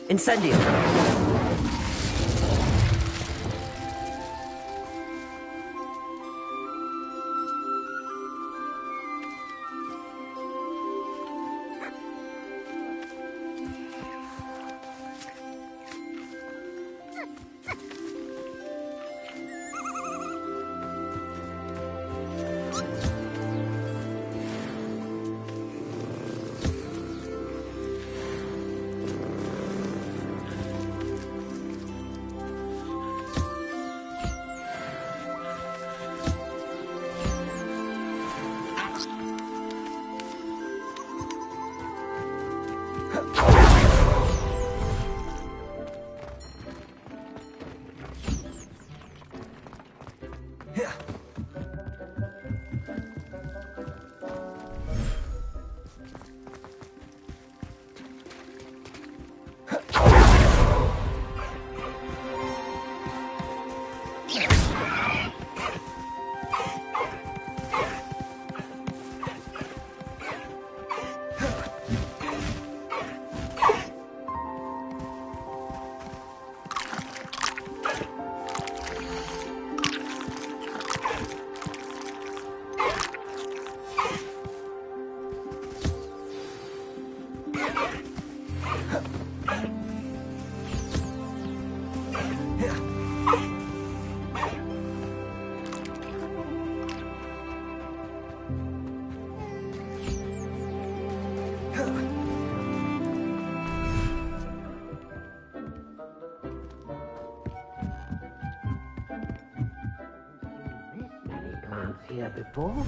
Incendio. Here before?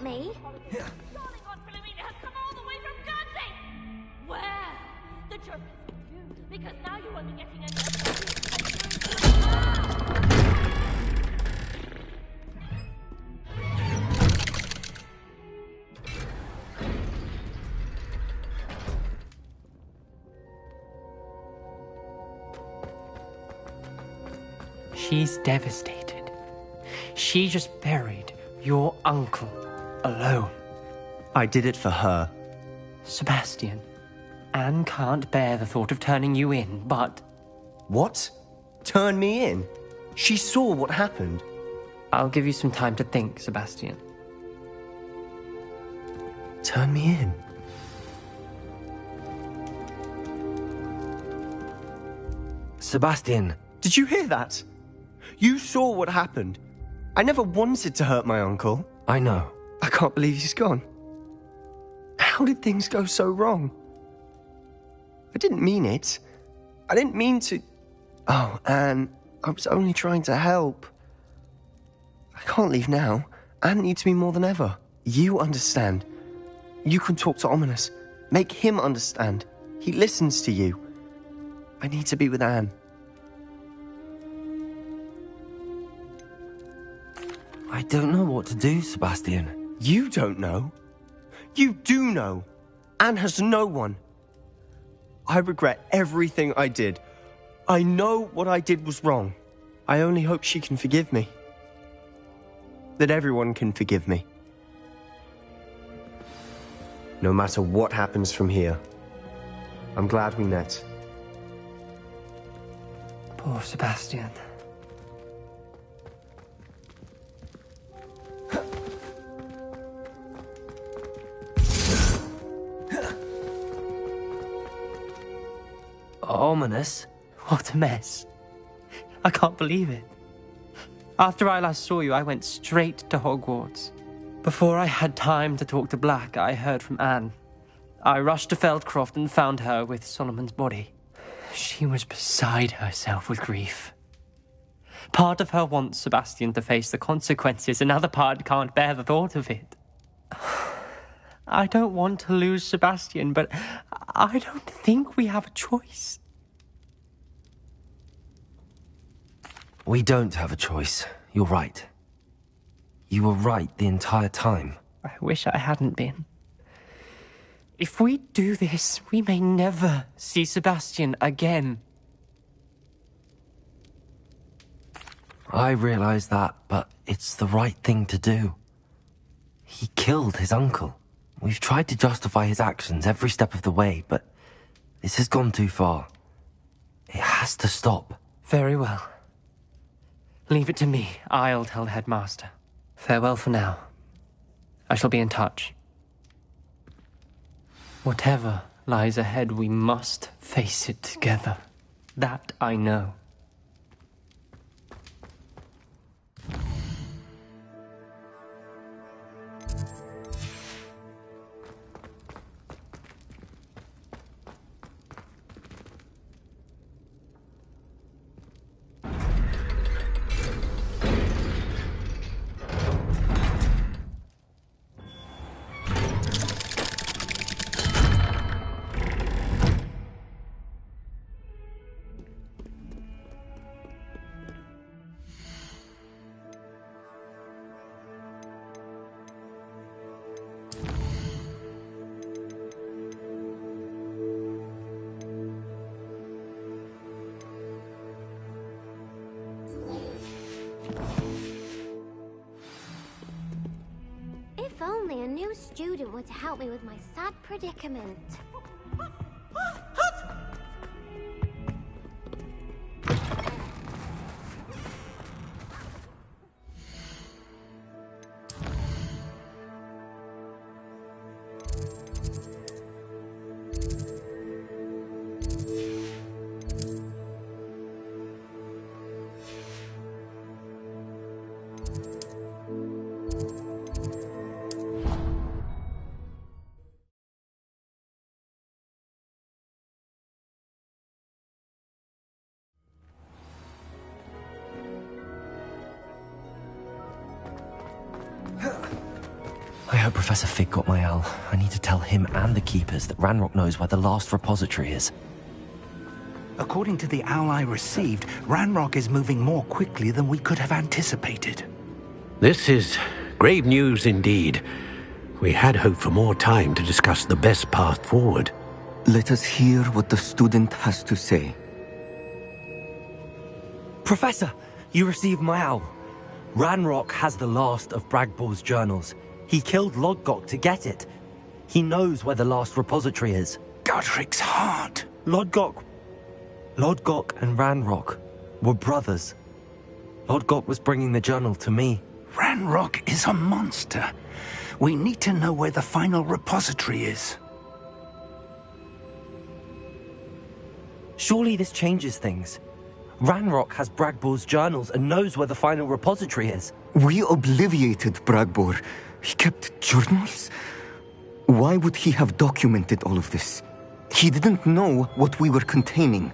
help me? Darling Aunt Philomena has come all the way from Guernsey! Well, the joke is on you, because now you won't be getting any She's devastated. She just buried your uncle alone. I did it for her. Sebastian, Anne can't bear the thought of turning you in, but... What? Turn me in? She saw what happened. I'll give you some time to think, Sebastian. Turn me in? Sebastian. Did you hear that? You saw what happened. I never wanted to hurt my uncle. I know. I can't believe he's gone. How did things go so wrong? I didn't mean it. I didn't mean to... Oh, Anne, I was only trying to help. I can't leave now. Anne needs me more than ever. You understand. You can talk to Ominous. Make him understand. He listens to you. I need to be with Anne. I don't know what to do, Sebastian. You don't know. You do know. Anne has no one. I regret everything I did. I know what I did was wrong. I only hope she can forgive me. That everyone can forgive me. No matter what happens from here, I'm glad we met. Poor Sebastian. Ominous? What a mess. I can't believe it. After I last saw you, I went straight to Hogwarts. Before I had time to talk to Black, I heard from Anne. I rushed to Feldcroft and found her with Solomon's body. She was beside herself with grief. Part of her wants Sebastian to face the consequences, another part can't bear the thought of it. I don't want to lose Sebastian, but I don't think we have a choice. We don't have a choice. You're right. You were right the entire time. I wish I hadn't been. If we do this, we may never see Sebastian again. I realize that, but it's the right thing to do. He killed his uncle. We've tried to justify his actions every step of the way, but this has gone too far. It has to stop. Very well. Leave it to me. I'll tell the headmaster. Farewell for now. I shall be in touch. Whatever lies ahead, we must face it together. That I know. If only a new student were to help me with my sad predicament. hope Professor Fig got my owl. I need to tell him and the Keepers that Ranrock knows where the last repository is. According to the owl I received, Ranrock is moving more quickly than we could have anticipated. This is grave news indeed. We had hoped for more time to discuss the best path forward. Let us hear what the student has to say. Professor, you received my owl. Ranrock has the last of Bragbor's journals. He killed Lodgok to get it. He knows where the last repository is. Godric's heart. Lodgok and Ranrock were brothers. Lodgok was bringing the journal to me. Ranrock is a monster. We need to know where the final repository is. Surely this changes things. Ranrock has Bragbor's journals and knows where the final repository is. We obliviated Bragbor. He kept journals? Why would he have documented all of this? He didn't know what we were containing.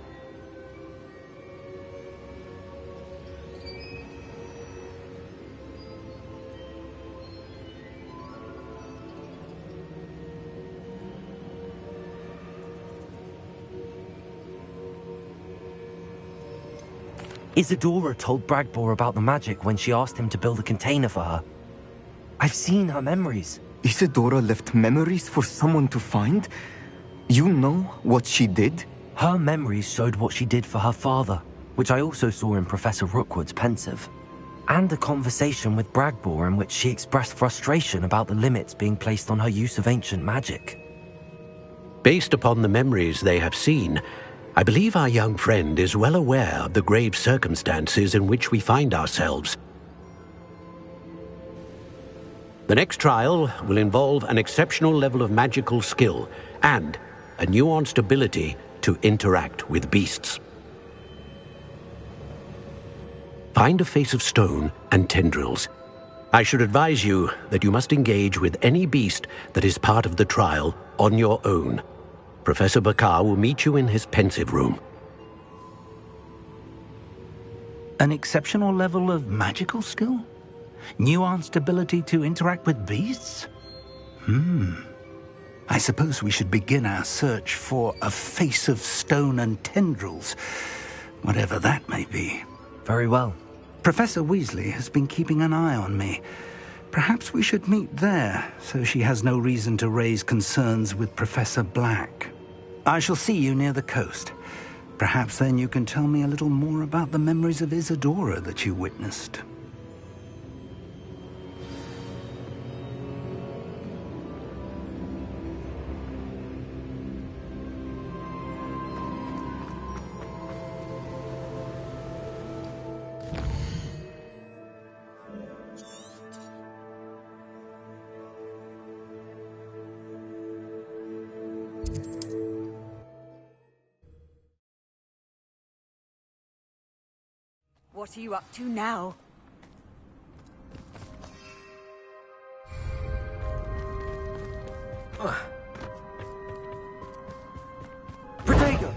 Isadora told Bragbor about the magic when she asked him to build a container for her. I've seen her memories. Isadora left memories for someone to find? You know what she did? Her memories showed what she did for her father, which I also saw in Professor Rookwood's pensive. And a conversation with Bragbor in which she expressed frustration about the limits being placed on her use of ancient magic. Based upon the memories they have seen, I believe our young friend is well aware of the grave circumstances in which we find ourselves. The next trial will involve an exceptional level of magical skill and a nuanced ability to interact with beasts. Find a face of stone and tendrils. I should advise you that you must engage with any beast that is part of the trial on your own. Professor Bakar will meet you in his pensive room. An exceptional level of magical skill? Nuanced ability to interact with beasts? I suppose we should begin our search for a face of stone and tendrils, whatever that may be. Very well. Professor Weasley has been keeping an eye on me. Perhaps we should meet there, so she has no reason to raise concerns with Professor Black. I shall see you near the coast. Perhaps then you can tell me a little more about the memories of Isadora that you witnessed. What are you up to now? Protego!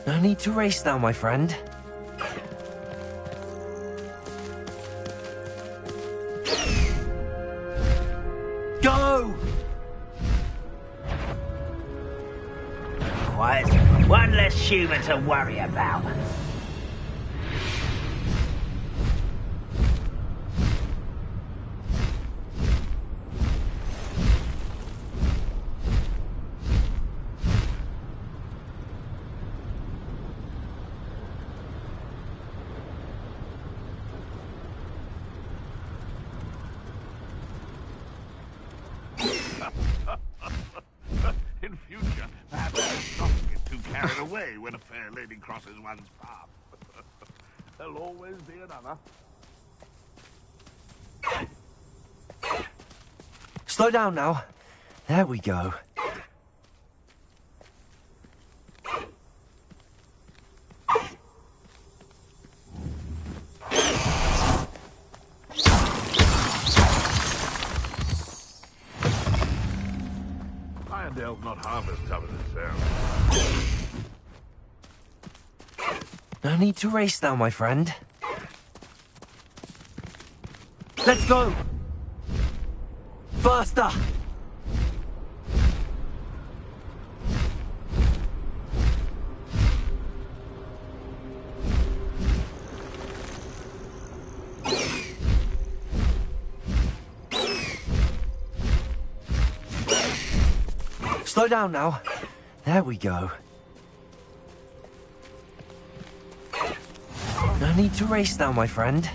No need to race now, my friend. Go! Quiet. One left. less human to worry about. In future, perhaps let's not get too carried away when a fair lady crosses one's path. There'll always be another. Slow down now. There we go. Irondale's not half as tough as it sounds. No need to race now, my friend. Let's go! Faster! Slow down now. There we go. No need to race now, my friend.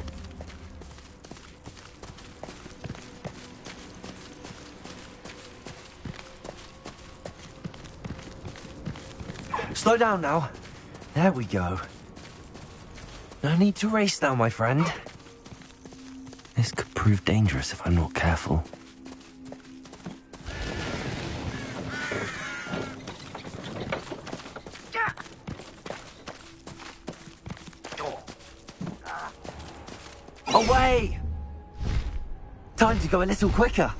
Slow down now. There we go. No need to race now, my friend. This could prove dangerous if I'm not careful. Away! Time to go a little quicker.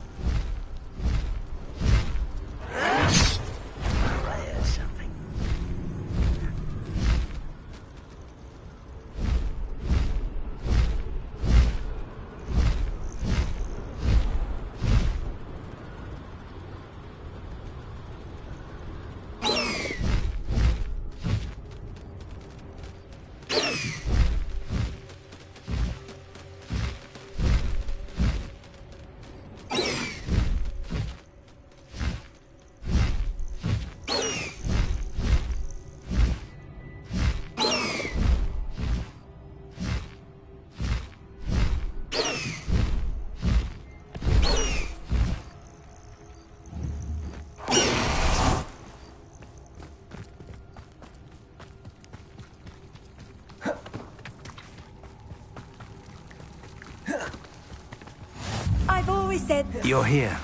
You're here.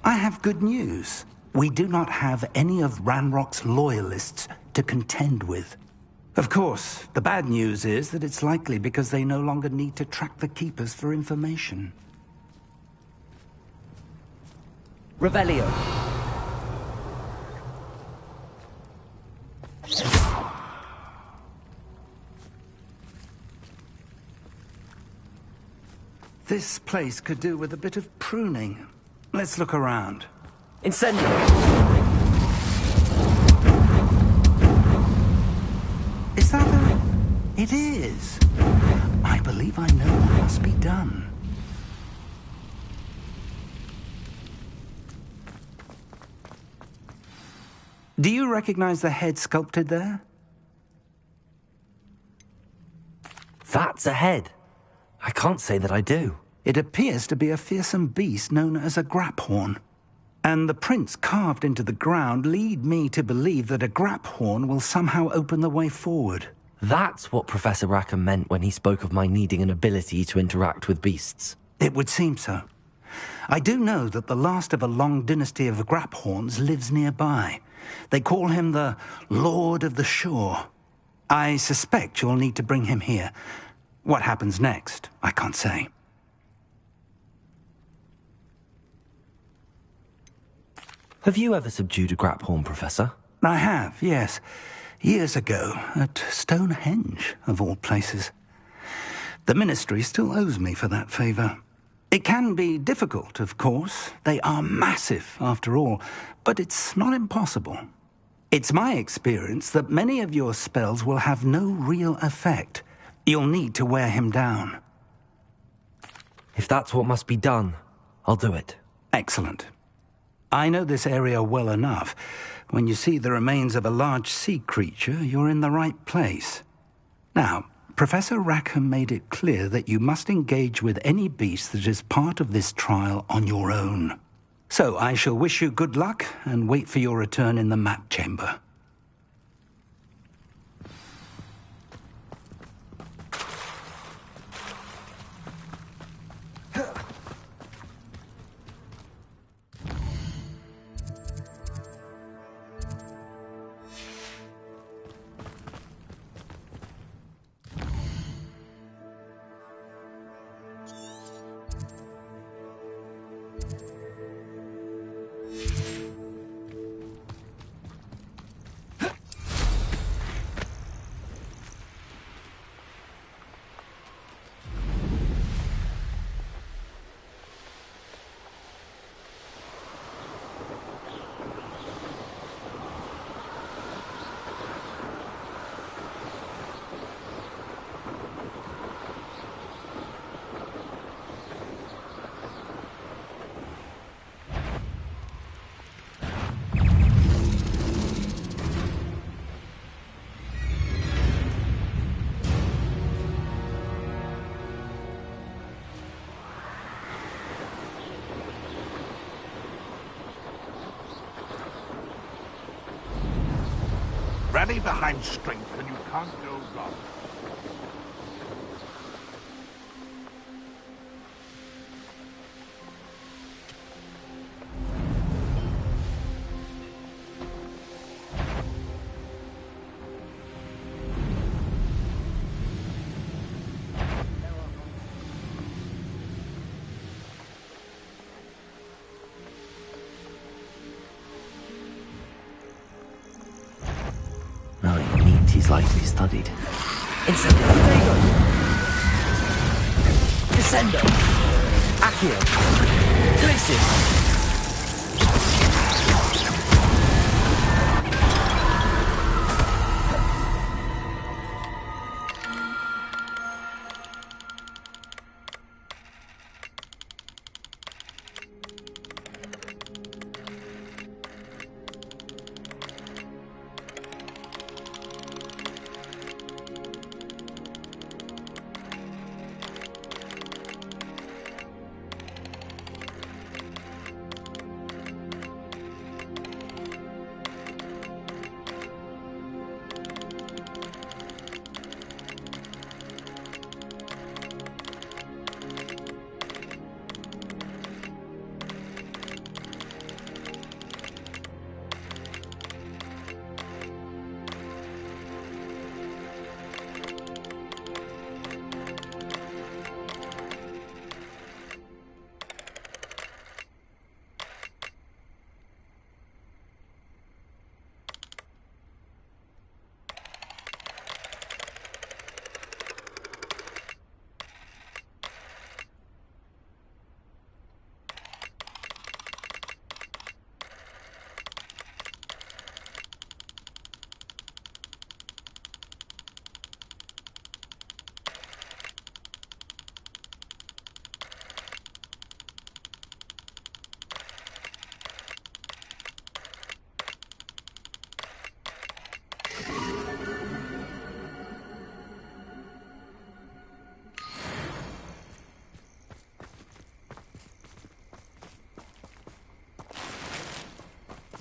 I have good news. We do not have any of Ranrock's loyalists to contend with. Of course, the bad news is that it's likely because they no longer need to track the Keepers for information. Revelio. This place could do with a bit of pruning. Let's look around. Incendio! Is that a... It is. I believe I know what must be done. Do you recognize the head sculpted there? That's a head. I can't say that I do. It appears to be a fearsome beast known as a graphorn. And the prints carved into the ground lead me to believe that a graphorn will somehow open the way forward. That's what Professor Rackham meant when he spoke of my needing an ability to interact with beasts. It would seem so. I do know that the last of a long dynasty of graphorns lives nearby. They call him the Lord of the Shore. I suspect you'll need to bring him here. What happens next, I can't say. Have you ever subdued a graphorn, Professor? I have, yes. Years ago, at Stonehenge, of all places. The Ministry still owes me for that favor. It can be difficult, of course. They are massive, after all, but it's not impossible. It's my experience that many of your spells will have no real effect. You'll need to wear him down. If that's what must be done, I'll do it. Excellent. I know this area well enough. When you see the remains of a large sea creature, you're in the right place. Now, Professor Rackham made it clear that you must engage with any beast that is part of this trial on your own. So I shall wish you good luck and wait for your return in the map chamber. Rally behind strength and you can't go wrong. He's likely studied. Incendio. Fuego. Descendo. Accio. Glacius.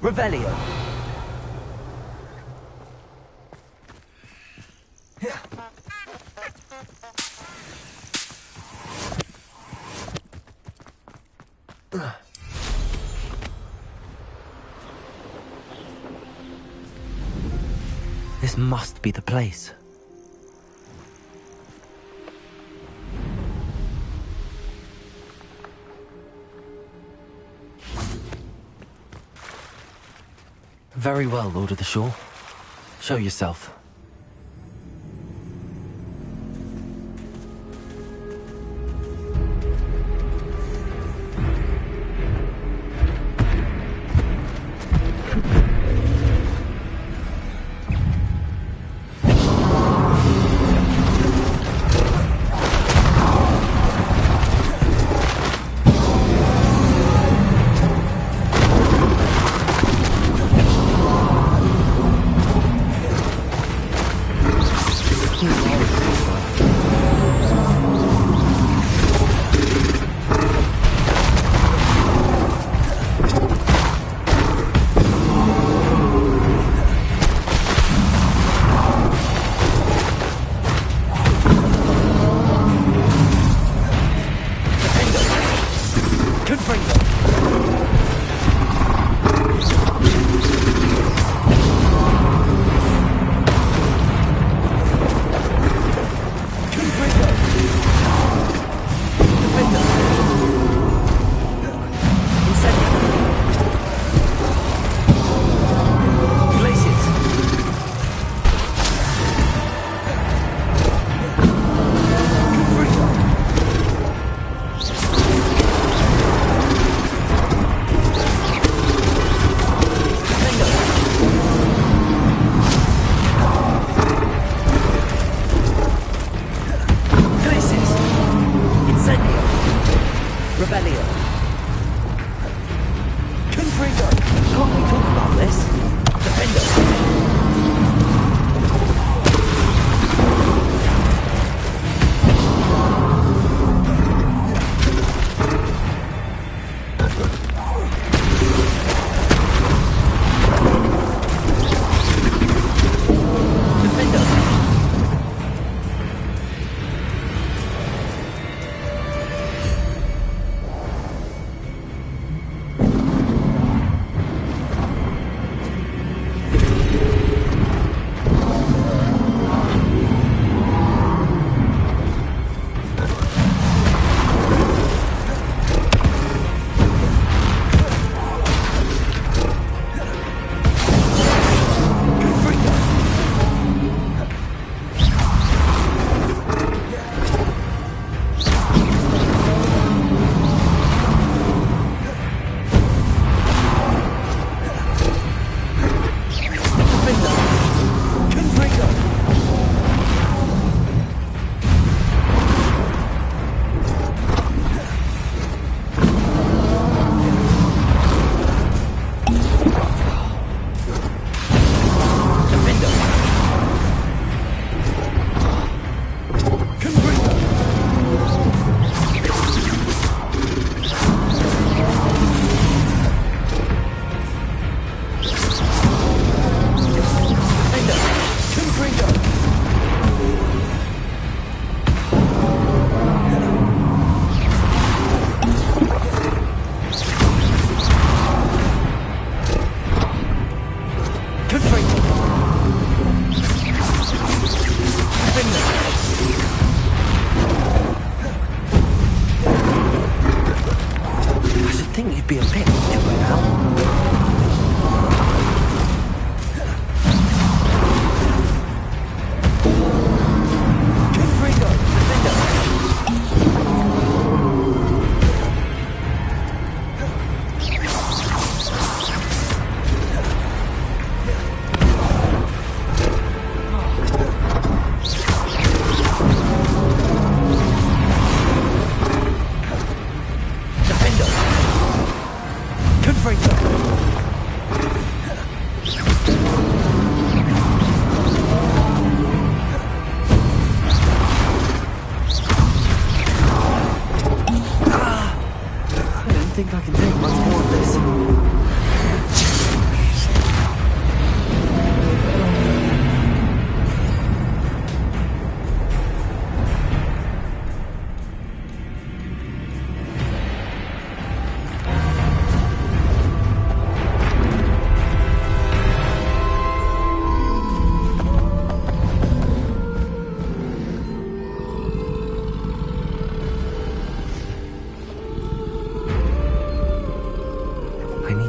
Revelio. This must be the place. Very well, Lord of the Shore. Show yourself.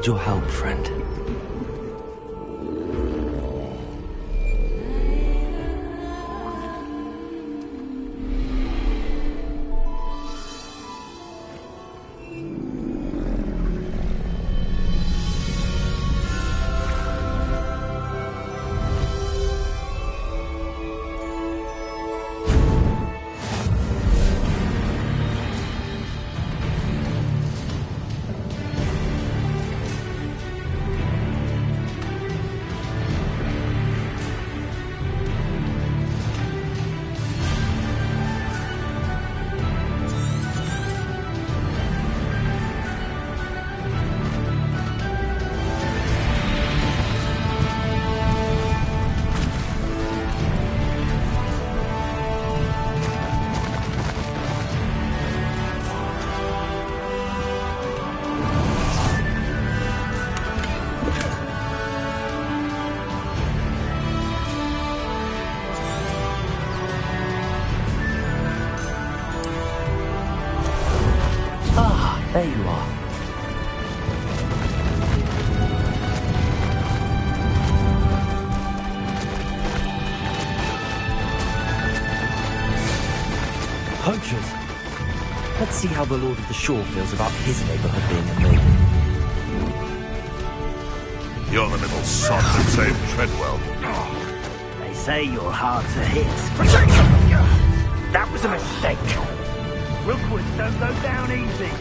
your help, friend. There you are. Poachers. Let's see how the Lord of the Shore feels about his neighborhood being invaded. You're the little sod that saved Treadwell. They say you're hard to hit. That was a mistake. Rookwoods don't go down easy.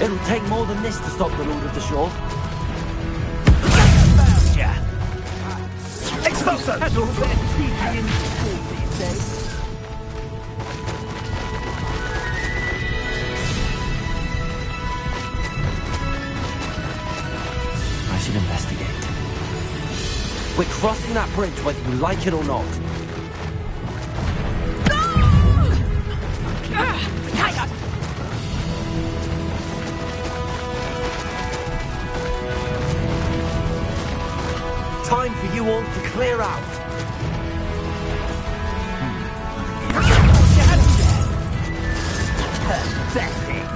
It'll take more than this to stop the Lord of the Shore. Found ya. Expulso! That's all there teaching in school these days. I should investigate. We're crossing that bridge whether you like it or not. Time for you all to clear out. Pathetic.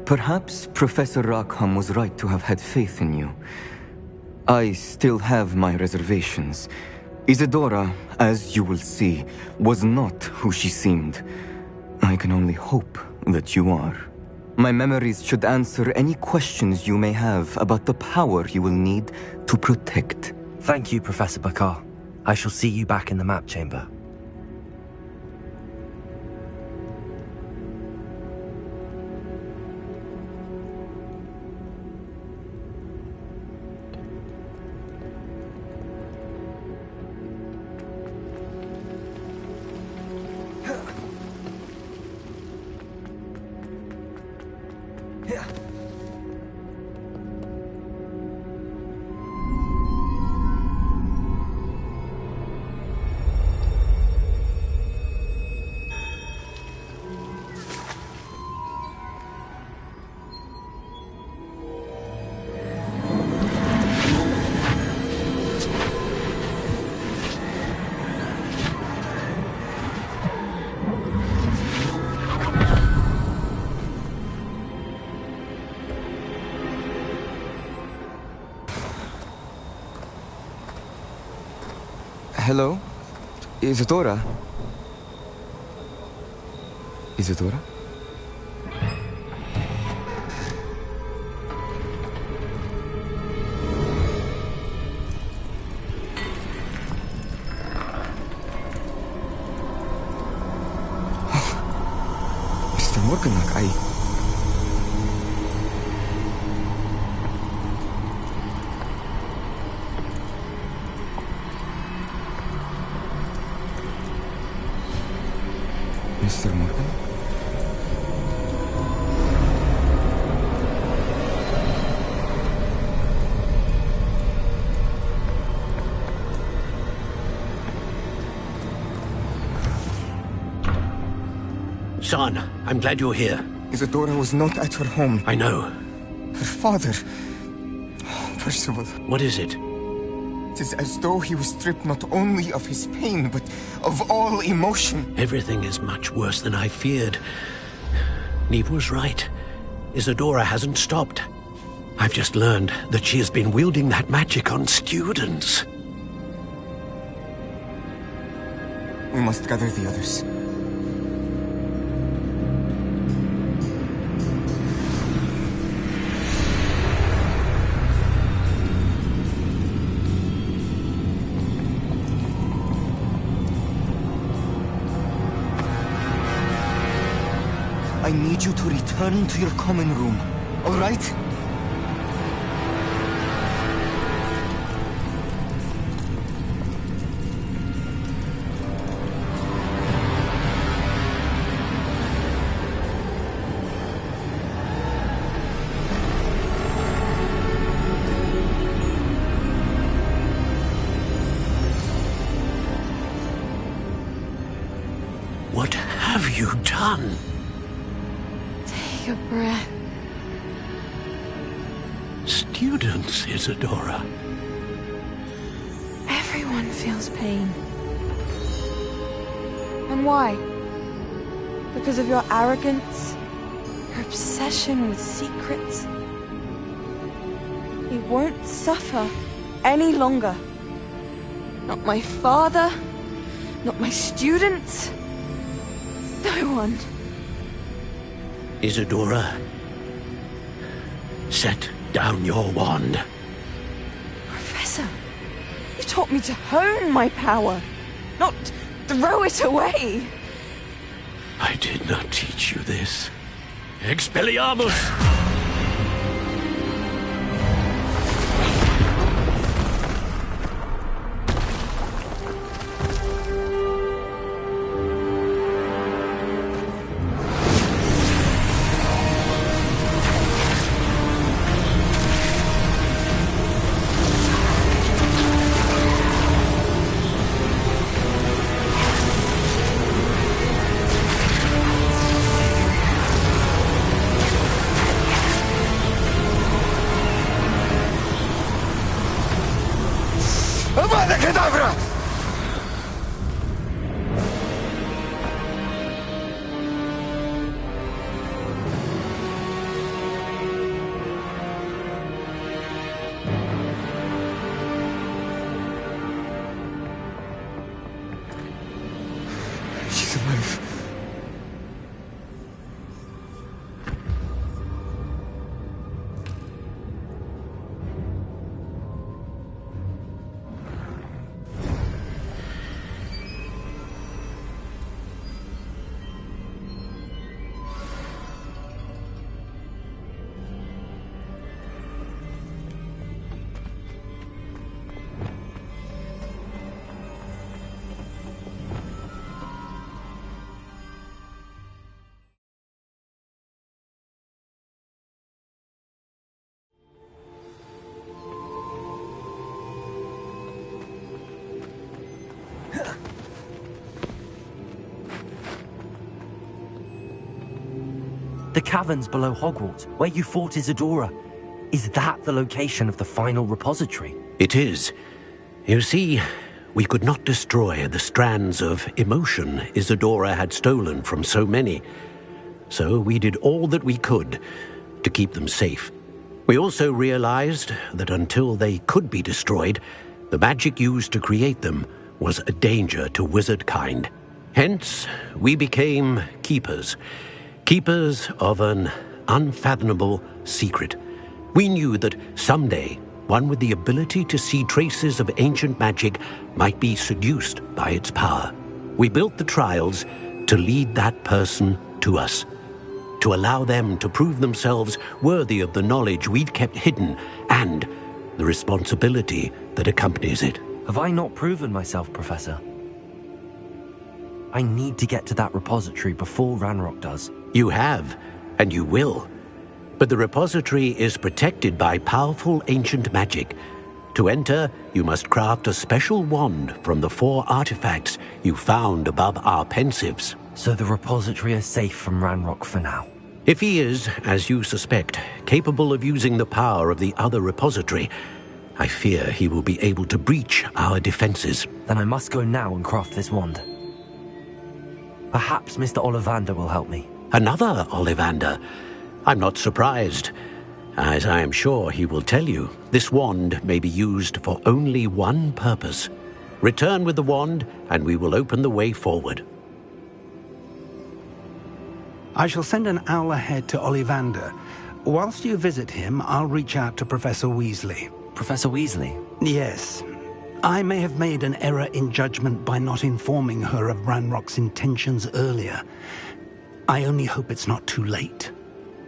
Perhaps Professor Rackham was right to have had faith in you. I still have my reservations. Isadora, as you will see, was not who she seemed. I can only hope that you are. My memories should answer any questions you may have about the power you will need to protect. Thank you, Professor Bakar. I shall see you back in the map chamber. Hello? Isadora? Isadora? Mr. Morganach, Mr. Morgan? Son, I'm glad you're here. Isadora was not at her home. I know. Her father... Percival. What is it? It is as though he was stripped not only of his pain, but of all emotion. Everything is much worse than I feared. Neve was right. Isadora hasn't stopped. I've just learned that she has been wielding that magic on students. We must gather the others. I need you to return to your common room, all right? What have you done? Take a breath. Students, Isadora. Everyone feels pain. And why? Because of your arrogance? Your obsession with secrets? We won't suffer any longer. Not my father, not my students, no one. Isadora, set down your wand. Professor, you taught me to hone my power, not throw it away. I did not teach you this. Expelliarmus! Avada Kedavra! She's alive. The caverns below Hogwarts, where you fought Isadora. Is that the location of the final repository? It is. You see, we could not destroy the strands of emotion Isadora had stolen from so many. So we did all that we could to keep them safe. We also realized that until they could be destroyed, the magic used to create them was a danger to wizard kind. Hence, we became keepers. Keepers of an unfathomable secret. We knew that someday, one with the ability to see traces of ancient magic might be seduced by its power. We built the trials to lead that person to us, to allow them to prove themselves worthy of the knowledge we'd kept hidden and the responsibility that accompanies it. Have I not proven myself, Professor? I need to get to that repository before Ranrock does. You have, and you will. But the repository is protected by powerful ancient magic. To enter, you must craft a special wand from the 4 artifacts you found above our pensives. So the repository is safe from Ranrock for now? If he is, as you suspect, capable of using the power of the other repository, I fear he will be able to breach our defenses. Then I must go now and craft this wand. Perhaps Mr. Ollivander will help me. Another Ollivander? I'm not surprised. As I am sure he will tell you, this wand may be used for only one purpose. Return with the wand, and we will open the way forward. I shall send an owl ahead to Ollivander. Whilst you visit him, I'll reach out to Professor Weasley. Professor Weasley? Yes. I may have made an error in judgment by not informing her of Ranrock's intentions earlier. I only hope it's not too late.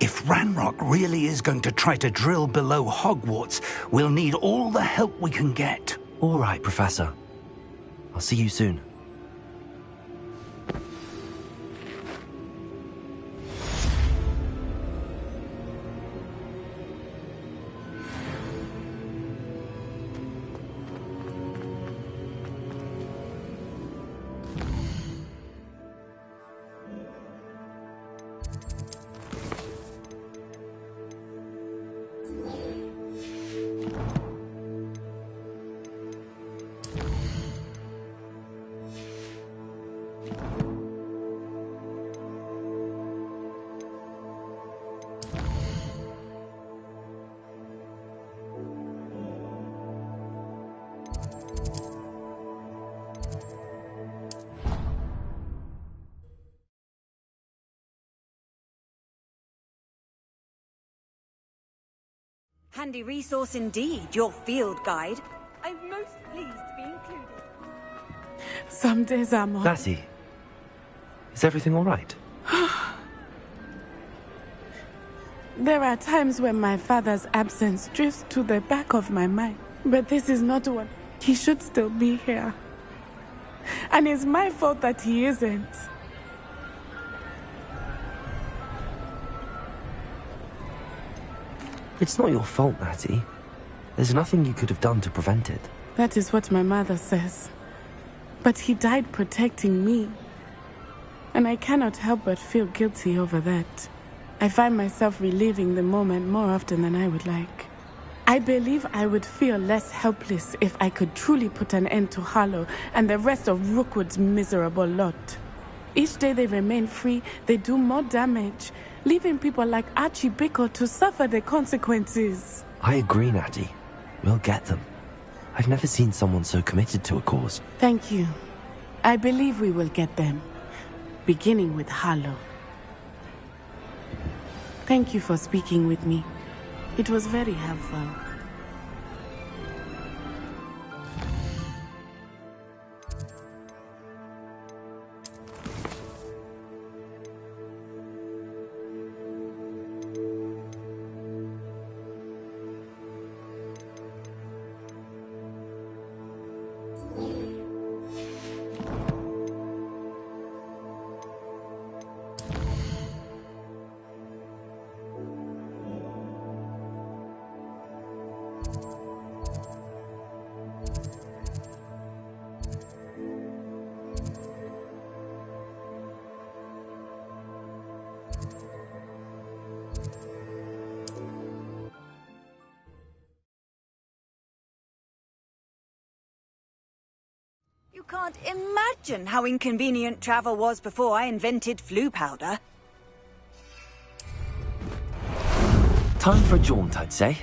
If Ranrock really is going to try to drill below Hogwarts, we'll need all the help we can get. All right, Professor. I'll see you soon. Handy resource indeed, your field guide. I'm most pleased to be included. Some days I'm on. Lassie, is everything all right? There are times when my father's absence drifts to the back of my mind. But this is not one. He should still be here. And it's my fault that he isn't. It's not your fault, Natty. There's nothing you could have done to prevent it. That is what my mother says. But he died protecting me. And I cannot help but feel guilty over that. I find myself reliving the moment more often than I would like. I believe I would feel less helpless if I could truly put an end to Harlow and the rest of Rookwood's miserable lot. Each day they remain free, they do more damage, leaving people like Archie Bickle to suffer the consequences. I agree, Natty. We'll get them. I've never seen someone so committed to a cause. Thank you. I believe we will get them, beginning with Harlow. Thank you for speaking with me. It was very helpful. You can't imagine how inconvenient travel was before I invented flu powder. Time for a jaunt, I'd say.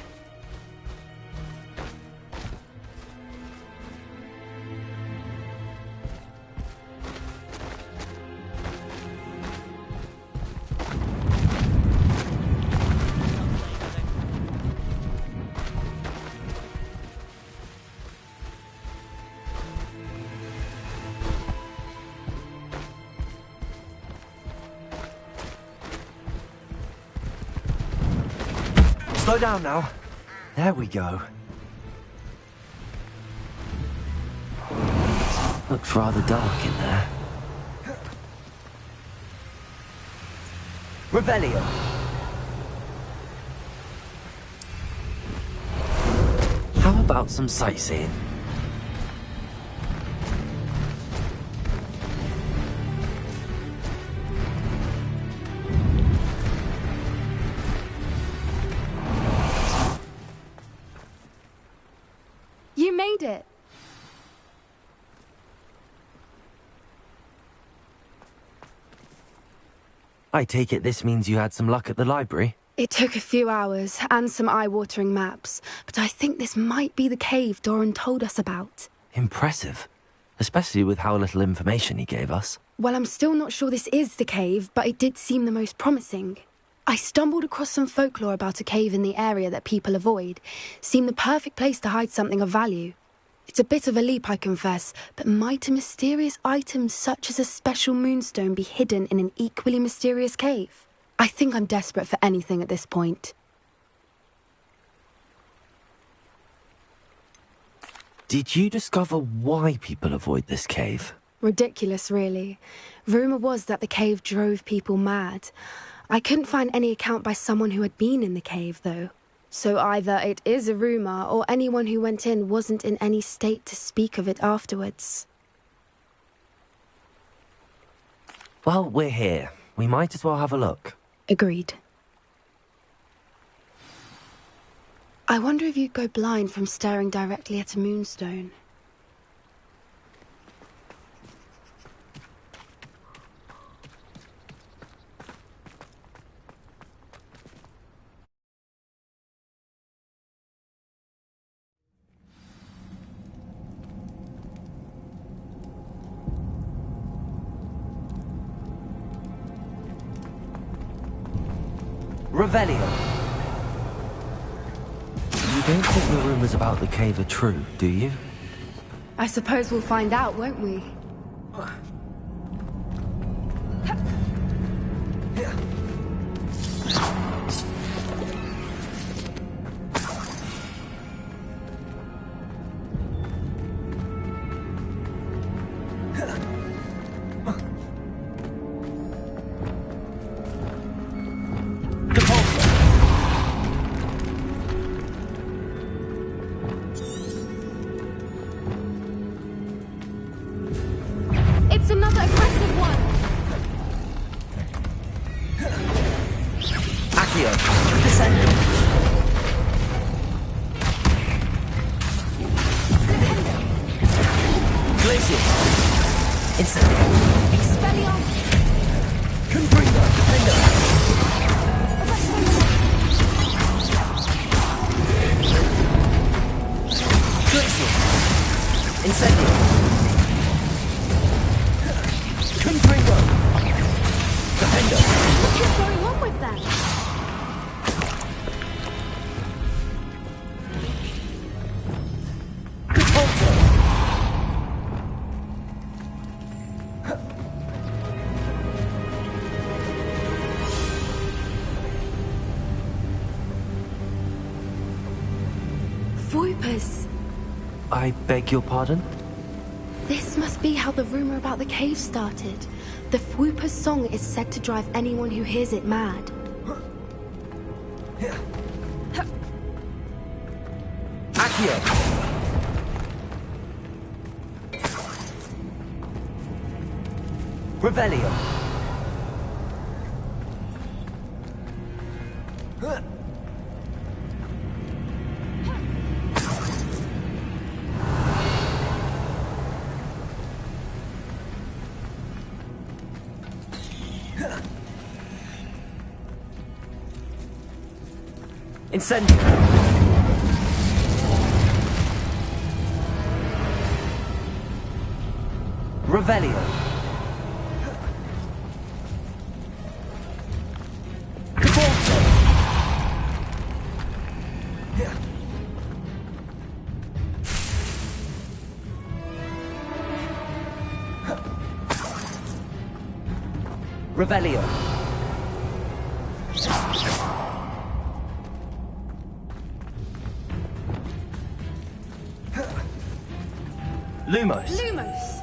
Slow down now. There we go. Looks rather dark in there. Revelio. How about some sightseeing? You made it. I take it this means you had some luck at the library? It took a few hours and some eye-watering maps, but I think this might be the cave Doran told us about. Impressive. Especially with how little information he gave us. Well, I'm still not sure this is the cave, but it did seem the most promising. I stumbled across some folklore about a cave in the area that people avoid. Seemed the perfect place to hide something of value. It's a bit of a leap, I confess, but might a mysterious item such as a special moonstone be hidden in an equally mysterious cave? I think I'm desperate for anything at this point. Did you discover why people avoid this cave? Ridiculous, really. Rumour was that the cave drove people mad. I couldn't find any account by someone who had been in the cave, though. So either it is a rumour, or anyone who went in wasn't in any state to speak of it afterwards. Well, we're here. We might as well have a look. Agreed. I wonder if you'd go blind from staring directly at a moonstone. Revelio. You don't think the rumours about the cave are true, do you? I suppose we'll find out, won't we? It's another aggressive one! Accio, descending. Glacier. Incendio. Expelliarmus. Confringo. Defender. Glacier. Incendio. Confringo. Defender. What is going on with that? Voipers. I beg your pardon? This must be how the rumor about the cave started. The Whooper's song is said to drive anyone who hears it mad. Accio. Revelio. Incendio. Revelio. Cabalso. Revelio. Lumos. Lumos.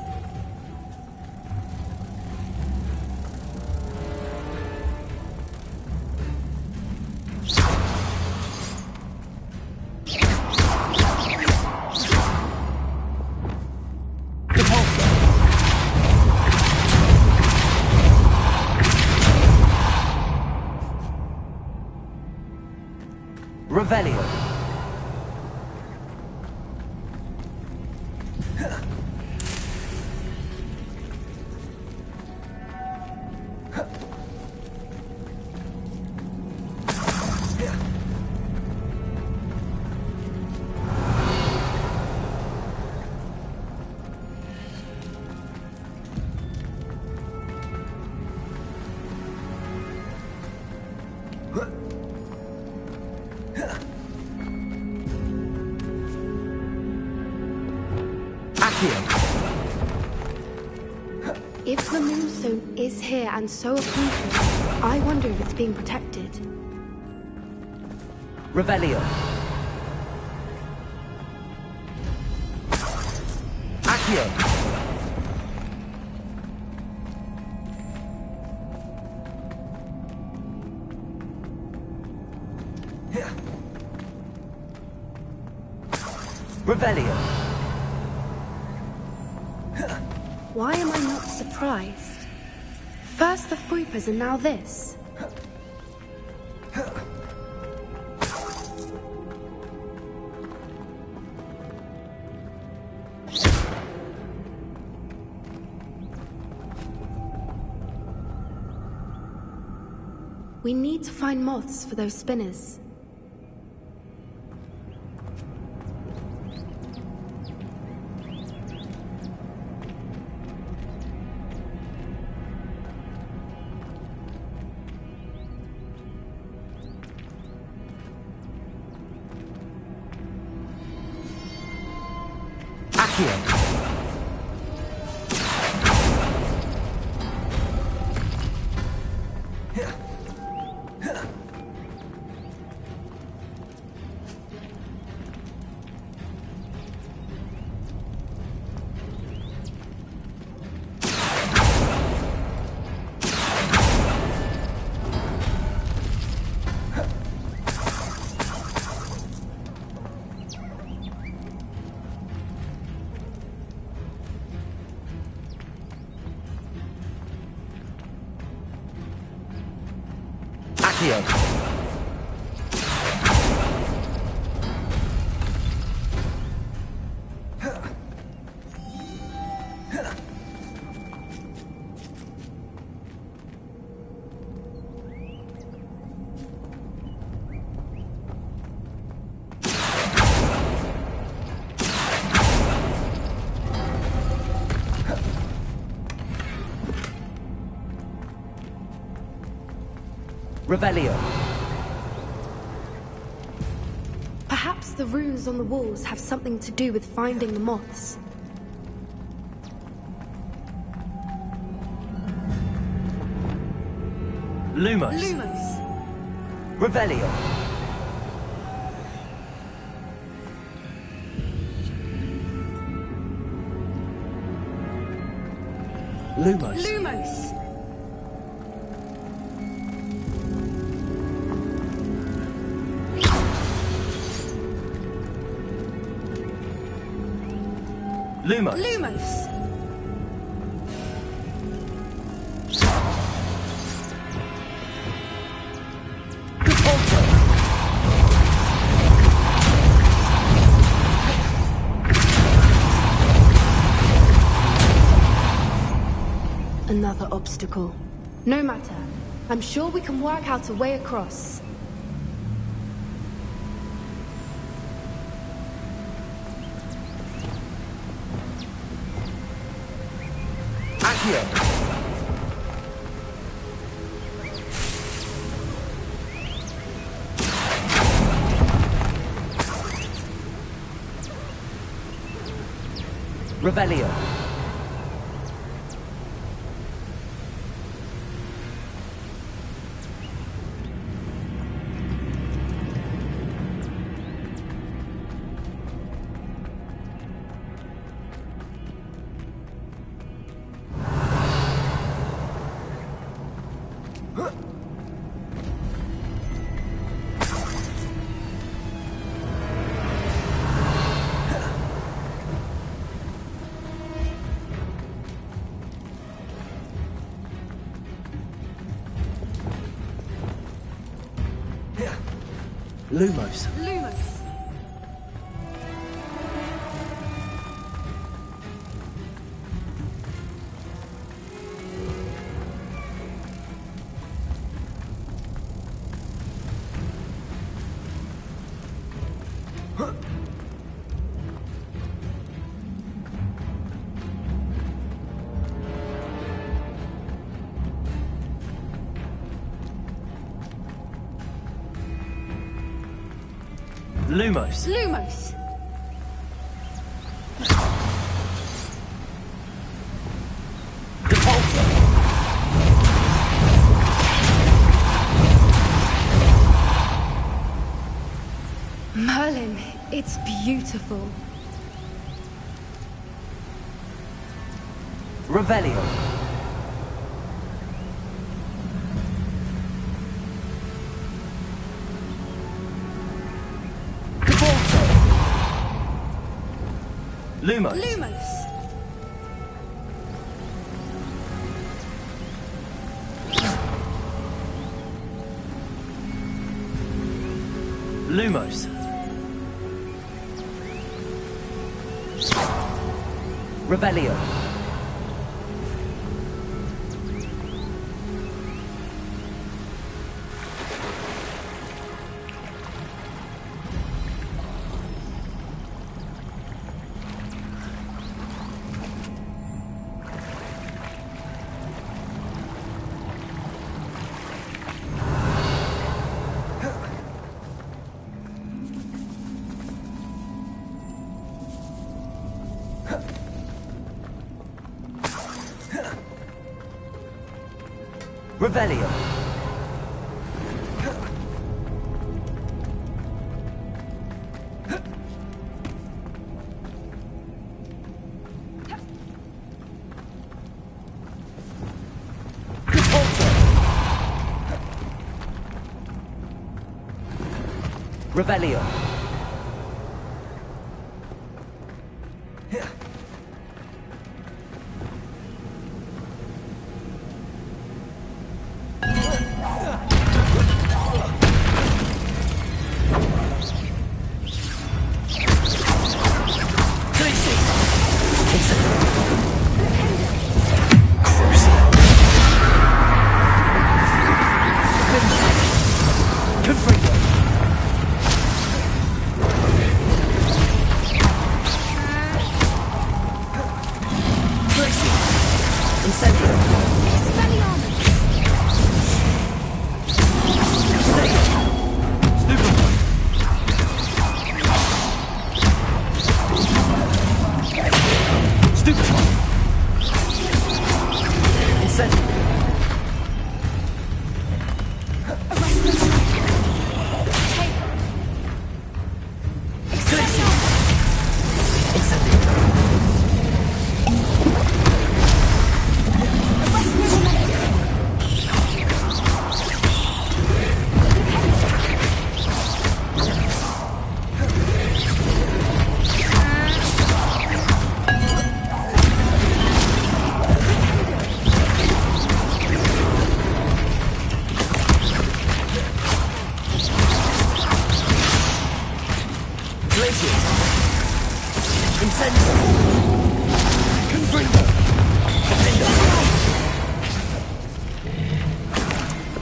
Revelio. If the moonstone is here and so are people, I wonder if it's being protected. Revelio. Accio. Revelio. Why am I not surprised? First the Fruipers and now this. We need to find moths for those spinners. Revelio. Perhaps the runes on the walls have something to do with finding the moths. Lumos. Lumos. Revelio. Lumos. Lumos. Lumos. Lumos. Another obstacle. No matter. I'm sure we can work out a way across. Silencio! Revelio. Lumos. Lumos. Lumos. Lumos. Merlin, it's beautiful. Revelio. Lumos. Lumos. Lumos. Revelio. Revelio. Revelio.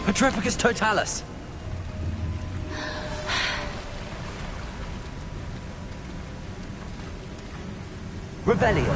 Petrificus Totalis. Revelio.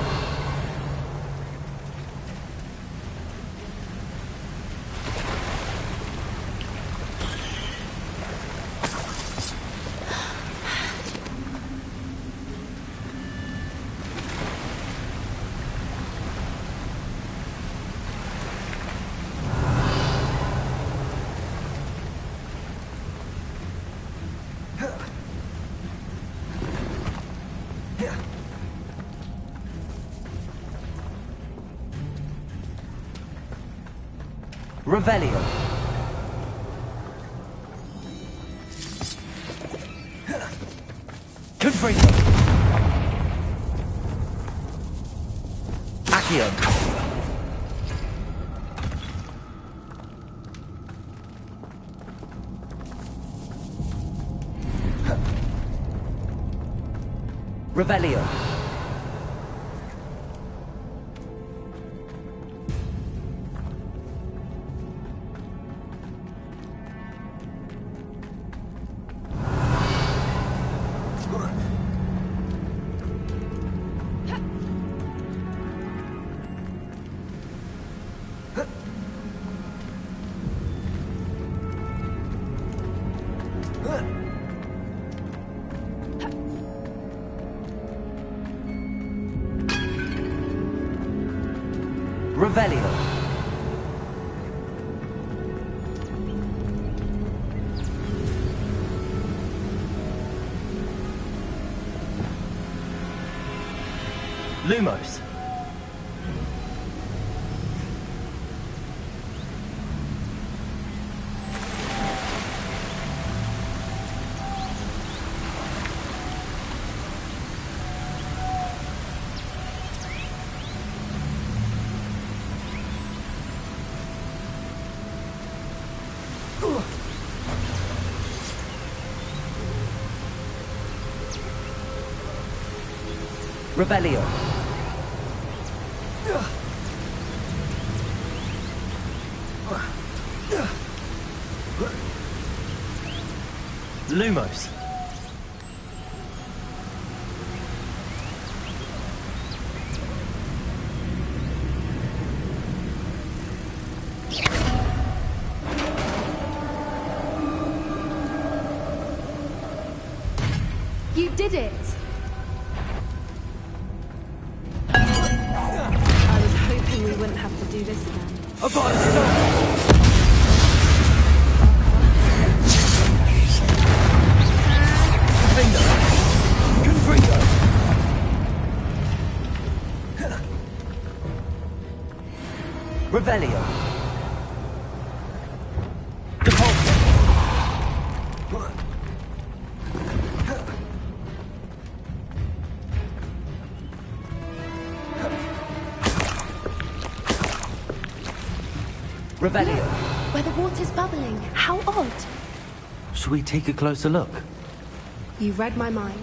Revelio. Confringo. Accio. Revelio. Revelio. Lumos. Revelio. Lumos. You did it! We wouldn't have to do this again. Revelio. Revelio. Look, where the water's bubbling. How odd. Should we take a closer look? You read my mind.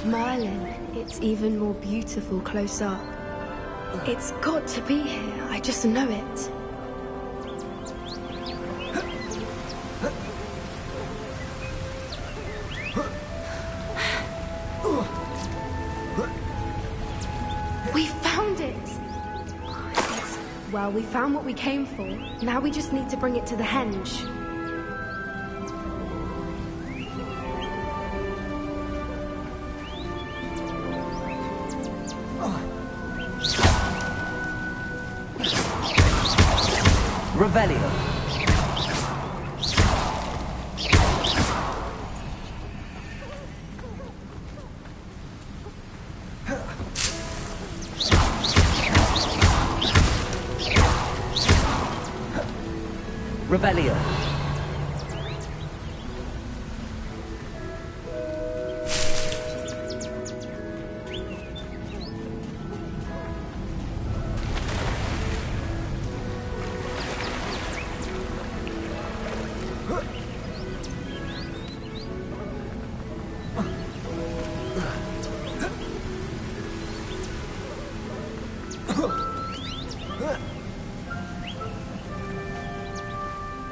Merlin, it's even more beautiful close up. It's got to be here, I just know it. We found it! Well, we found what we came for. Now we just need to bring it to the henge. Revelio. Revelio.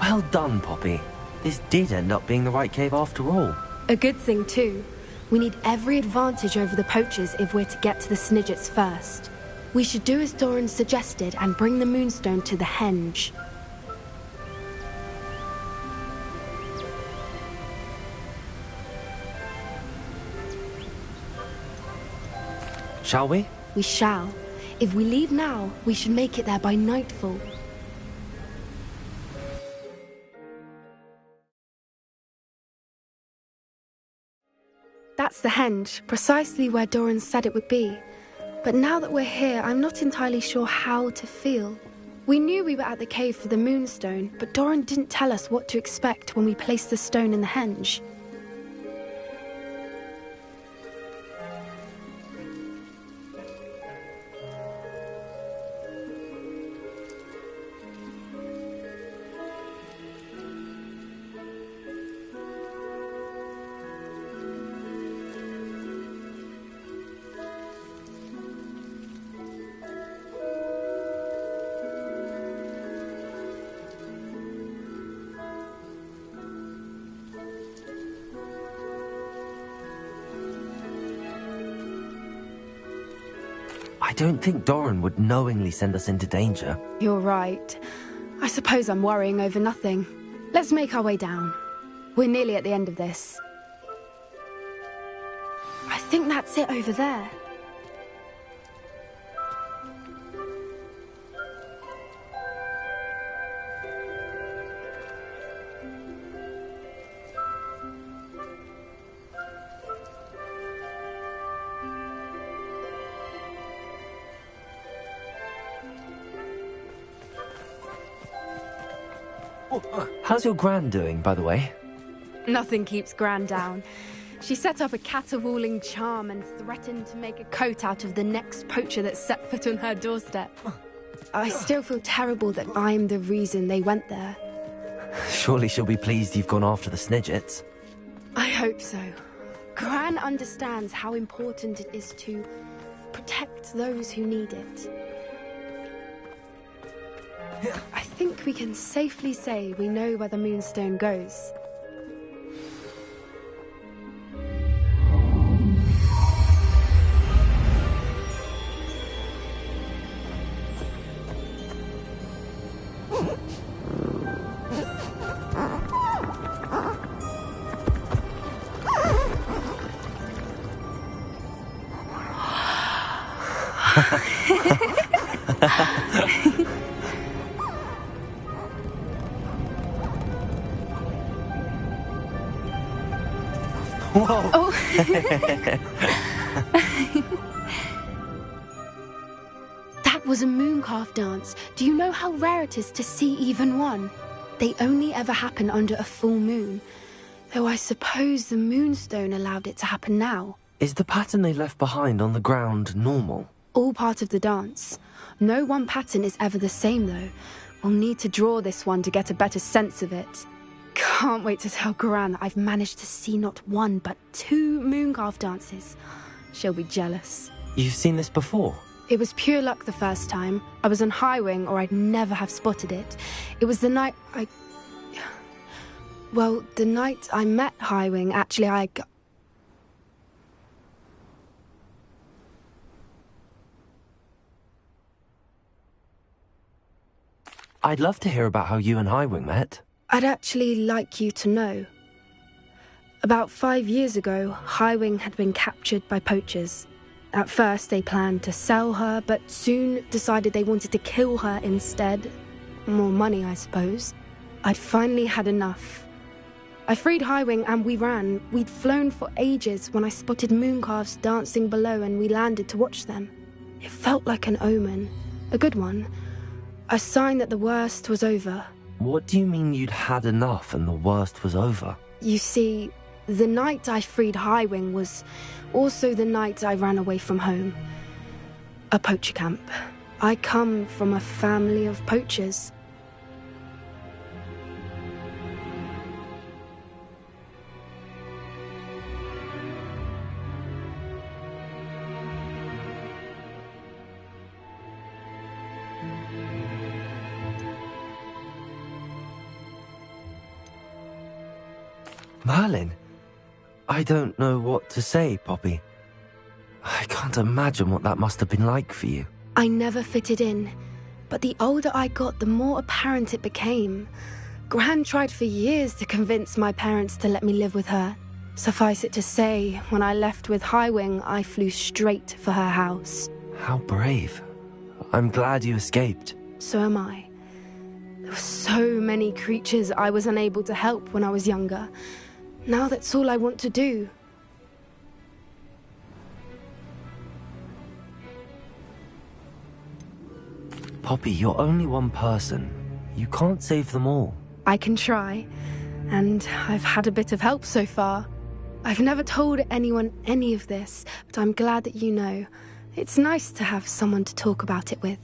Well done, Poppy. This did end up being the right cave after all. A good thing, too. We need every advantage over the poachers if we're to get to the Snidgets first. We should do as Doran suggested and bring the Moonstone to the henge. Shall we? We shall. If we leave now, we should make it there by nightfall. That's the henge, precisely where Doran said it would be. But now that we're here, I'm not entirely sure how to feel. We knew we were at the cave for the Moonstone, but Doran didn't tell us what to expect when we placed the stone in the henge. I don't think Doran would knowingly send us into danger. You're right. I suppose I'm worrying over nothing. Let's make our way down. We're nearly at the end of this. I think that's it over there. How's your Gran doing, by the way? Nothing keeps Gran down. She set up a caterwauling charm and threatened to make a coat out of the next poacher that set foot on her doorstep. I still feel terrible that I'm the reason they went there. Surely she'll be pleased you've gone after the Snidgets. I hope so. Gran understands how important it is to protect those who need it. I think we can safely say we know where the Moonstone goes. Whoa! Oh. That was a mooncalf dance. Do you know how rare it is to see even one? They only ever happen under a full moon. Though I suppose the Moonstone allowed it to happen now. Is the pattern they left behind on the ground normal? All part of the dance. No one pattern is ever the same, though. We'll need to draw this one to get a better sense of it. Can't wait to tell Gran that I've managed to see not one, but 2 mooncalf dances. She'll be jealous. You've seen this before? It was pure luck the first time. I was on Highwing, or I'd never have spotted it. It was the night Well, the night I met Highwing, actually, I'd love to hear about how you and Highwing met. I'd actually like you to know. About 5 years ago, Highwing had been captured by poachers. At first, they planned to sell her, but soon decided they wanted to kill her instead. More money, I suppose. I'd finally had enough. I freed Highwing and we ran. We'd flown for ages when I spotted mooncalves dancing below and we landed to watch them. It felt like an omen. A good one. A sign that the worst was over. What do you mean you'd had enough and the worst was over? You see, the night I freed Highwing was also the night I ran away from home. A poacher camp. I come from a family of poachers. Merlin, I don't know what to say, Poppy. I can't imagine what that must have been like for you. I never fitted in, but the older I got, the more apparent it became. Gran tried for years to convince my parents to let me live with her. Suffice it to say, when I left with Highwing, I flew straight for her house. How brave. I'm glad you escaped. So am I. There were so many creatures I was unable to help when I was younger. Now that's all I want to do. Poppy, you're only one person. You can't save them all. I can try, and I've had a bit of help so far. I've never told anyone any of this, but I'm glad that you know. It's nice to have someone to talk about it with.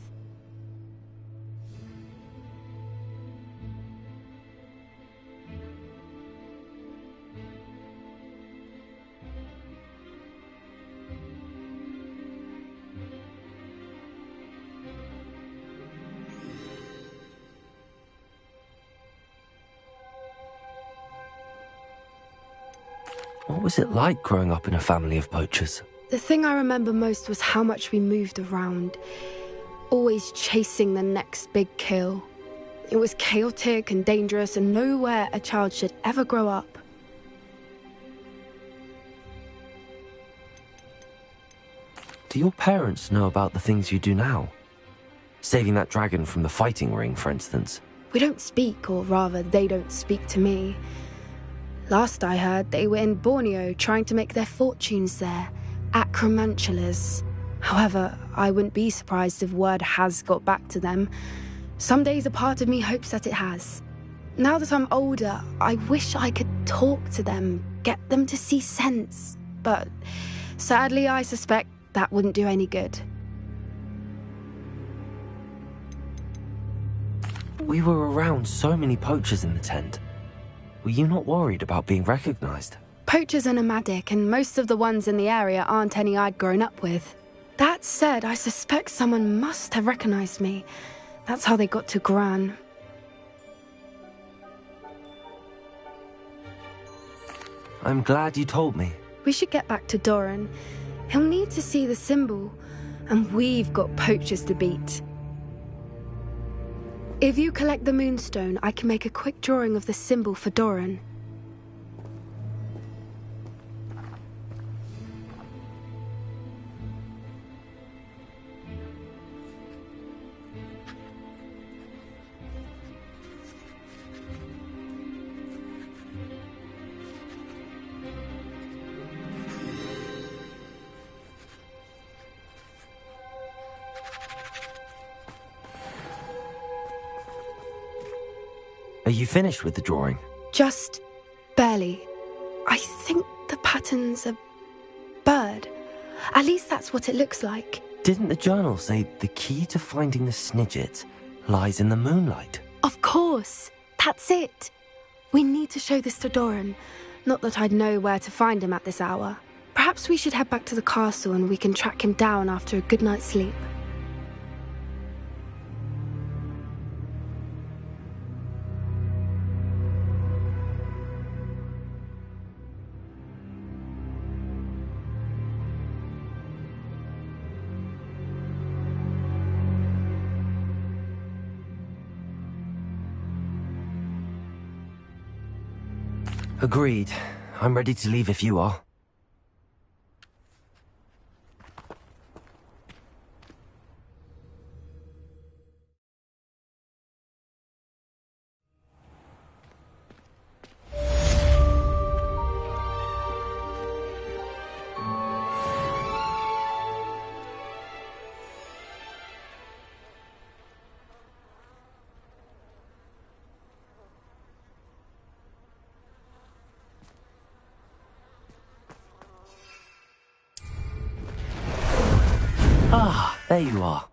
What was it like growing up in a family of poachers? The thing I remember most was how much we moved around, always chasing the next big kill. It was chaotic and dangerous, and nowhere a child should ever grow up. Do your parents know about the things you do now? Saving that dragon from the fighting ring, for instance. We don't speak, or rather, they don't speak to me. Last I heard, they were in Borneo trying to make their fortunes there, acromantulas. However, I wouldn't be surprised if word has got back to them. Some days a part of me hopes that it has. Now that I'm older, I wish I could talk to them, get them to see sense. But sadly, I suspect that wouldn't do any good. We were around so many poachers in the tent. Were you not worried about being recognized? Poachers are nomadic, and most of the ones in the area aren't any I'd grown up with. That said, I suspect someone must have recognized me. That's how they got to Gran. I'm glad you told me. We should get back to Doran. He'll need to see the symbol, and we've got poachers to beat. If you collect the moonstone, I can make a quick drawing of the symbol for Doran. Are you finished with the drawing? Just barely. I think the pattern's a bird. At least that's what it looks like. Didn't the journal say the key to finding the Snidget lies in the moonlight? Of course. That's it. We need to show this to Doran. Not that I'd know where to find him at this hour. Perhaps we should head back to the castle and we can track him down after a good night's sleep. Agreed. I'm ready to leave if you are. Ah, there you are.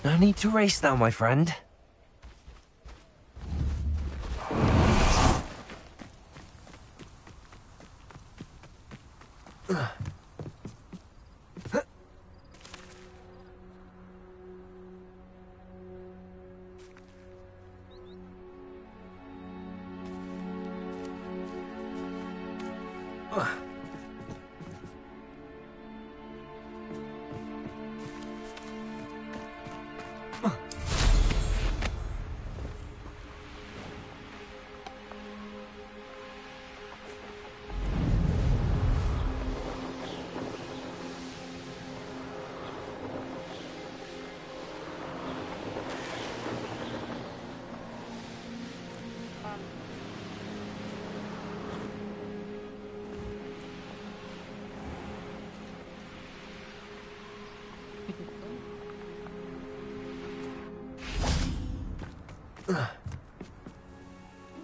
No need to race now, my friend.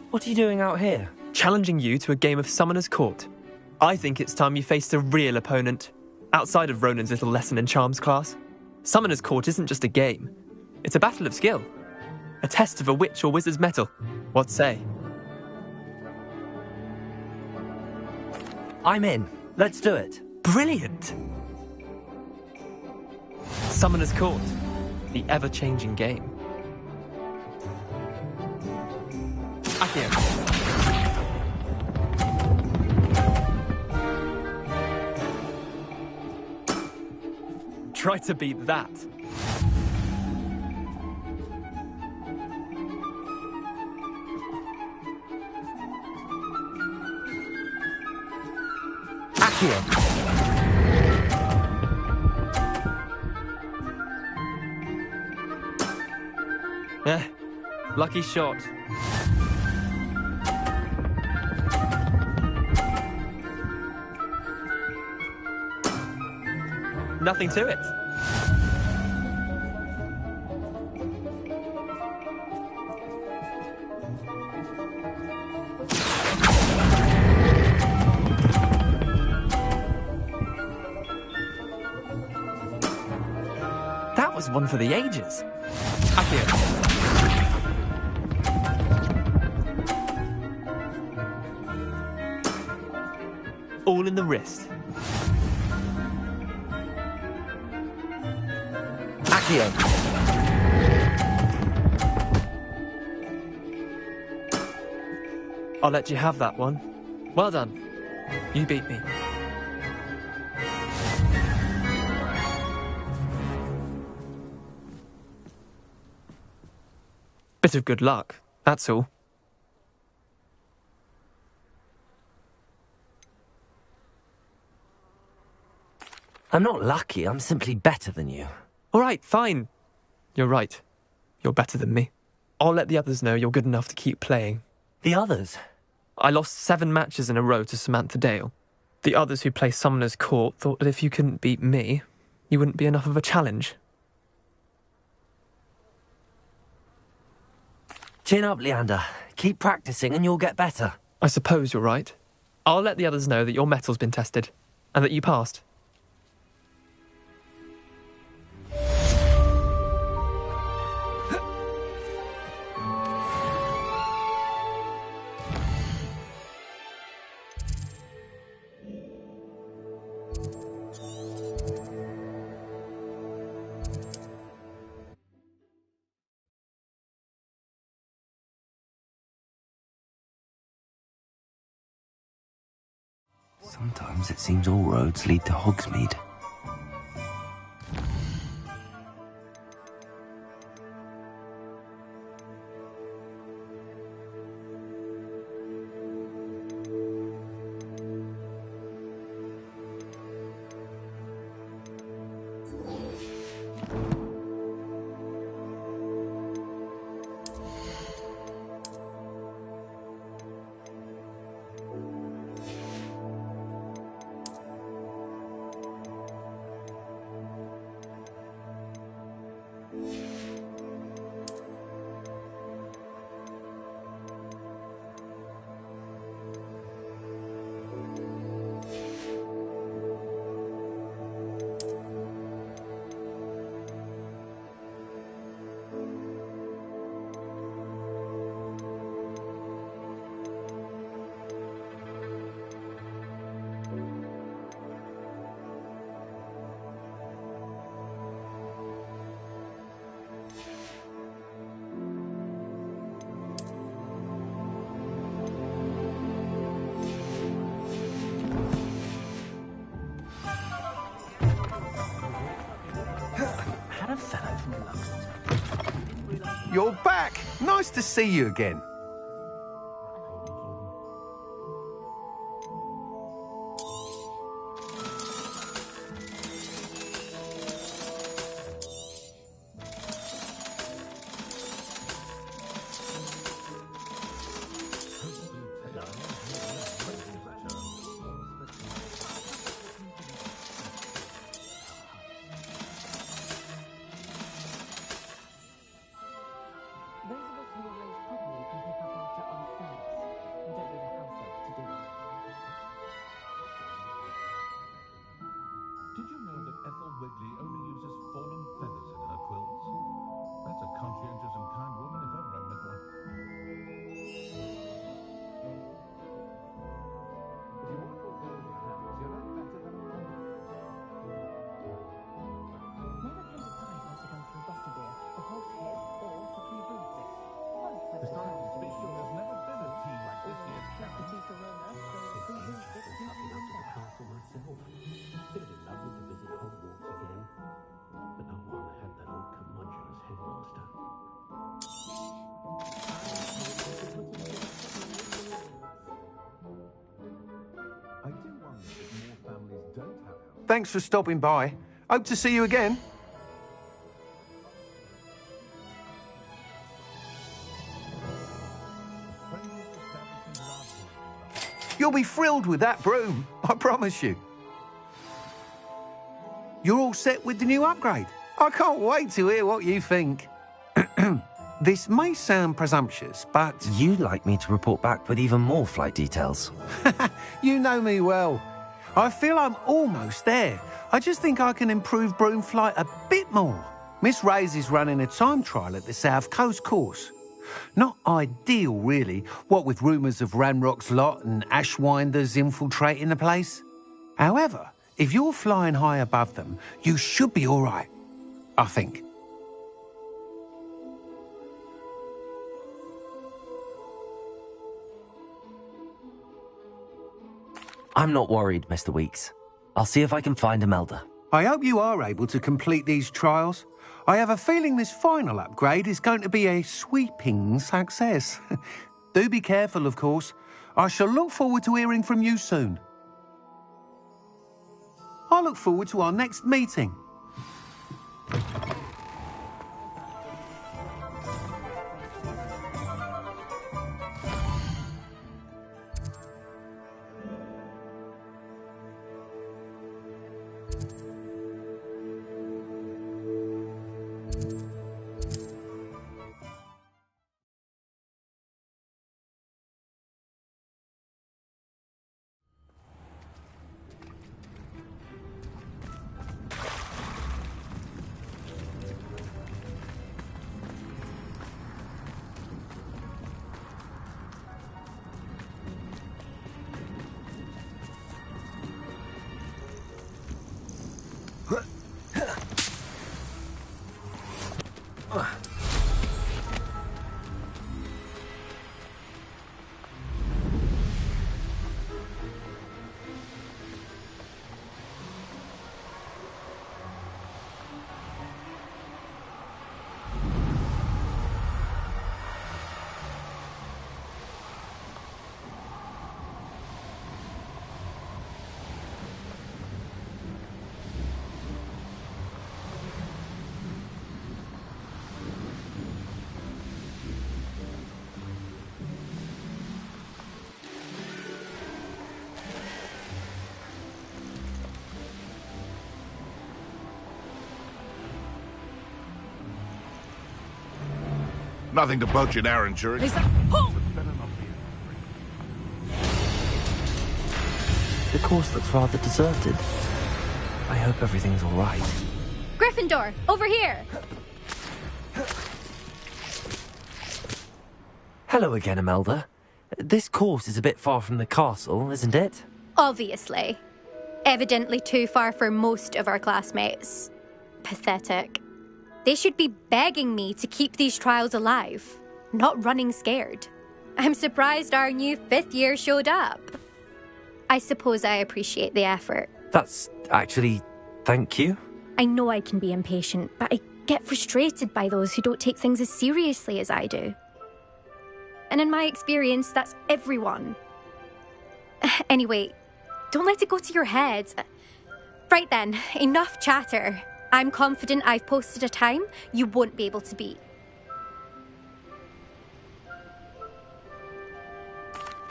What are you doing out here? Challenging you to a game of Summoner's Court. I think it's time you faced a real opponent, outside of Ronan's little lesson in charms class. Summoner's Court isn't just a game. It's a battle of skill. A test of a witch or wizard's mettle. What say? I'm in. Let's do it. Brilliant! Summoner's Court. The ever-changing game. Accio. Try to beat that. Accio. Lucky shot. Nothing to it. That was one for the ages. Accio. All in the wrist. Accio. I'll let you have that one. Well done. You beat me. Bit of good luck, that's all. I'm not lucky, I'm simply better than you. All right, fine. You're right. You're better than me. I'll let the others know you're good enough to keep playing. The others? I lost 7 matches in a row to Samantha Dale. The others who play Summoner's Court thought that if you couldn't beat me, you wouldn't be enough of a challenge. Chin up, Leander. Keep practicing and you'll get better. I suppose you're right. I'll let the others know that your metal's been tested, and that you passed. Sometimes it seems all roads lead to Hogsmeade. you're back. Nice to see you again. Thanks for stopping by. Hope to see you again. You'll be thrilled with that broom, I promise you. You're all set with the new upgrade. I can't wait to hear what you think. This may sound presumptuous, but... You'd like me to report back with even more flight details. You know me well. I feel I'm almost there. I just think I can improve broom flight a bit more. Miss Ray's is running a time trial at the South Coast course. Not ideal, really, what with rumours of Ranrock's lot and Ashwinders infiltrating the place. However, if you're flying high above them, you should be all right, I think. I'm not worried, Mr. Weeks. I'll see if I can find Imelda. I hope you are able to complete these trials. I have a feeling this final upgrade is going to be a sweeping success. Do be careful, of course. I shall look forward to hearing from you soon. I look forward to our next meeting. Nothing to poach in our insurance. The course looks rather deserted. I hope everything's all right. Gryffindor, over here! Hello again, Imelda. This course is a bit far from the castle, isn't it? Obviously. Evidently too far for most of our classmates. Pathetic. They should be begging me to keep these trials alive, not running scared. I'm surprised our new 5th year showed up. I suppose I appreciate the effort. That's actually... thank you. I know I can be impatient, but I get frustrated by those who don't take things as seriously as I do. And in my experience, that's everyone. Anyway, don't let it go to your head. Right then, enough chatter. I'm confident I've posted a time you won't be able to beat.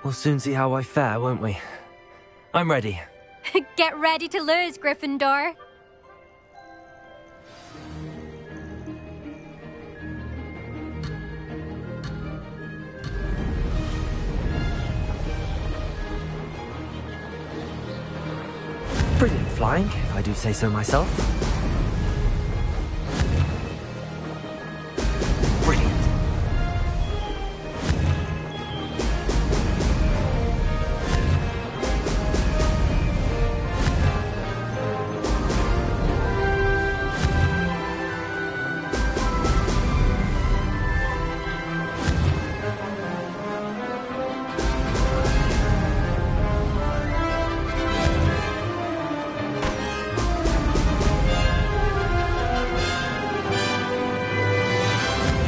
We'll soon see how I fare, won't we? I'm ready. Get ready to lose, Gryffindor. Brilliant flying, if I do say so myself. Brilliant.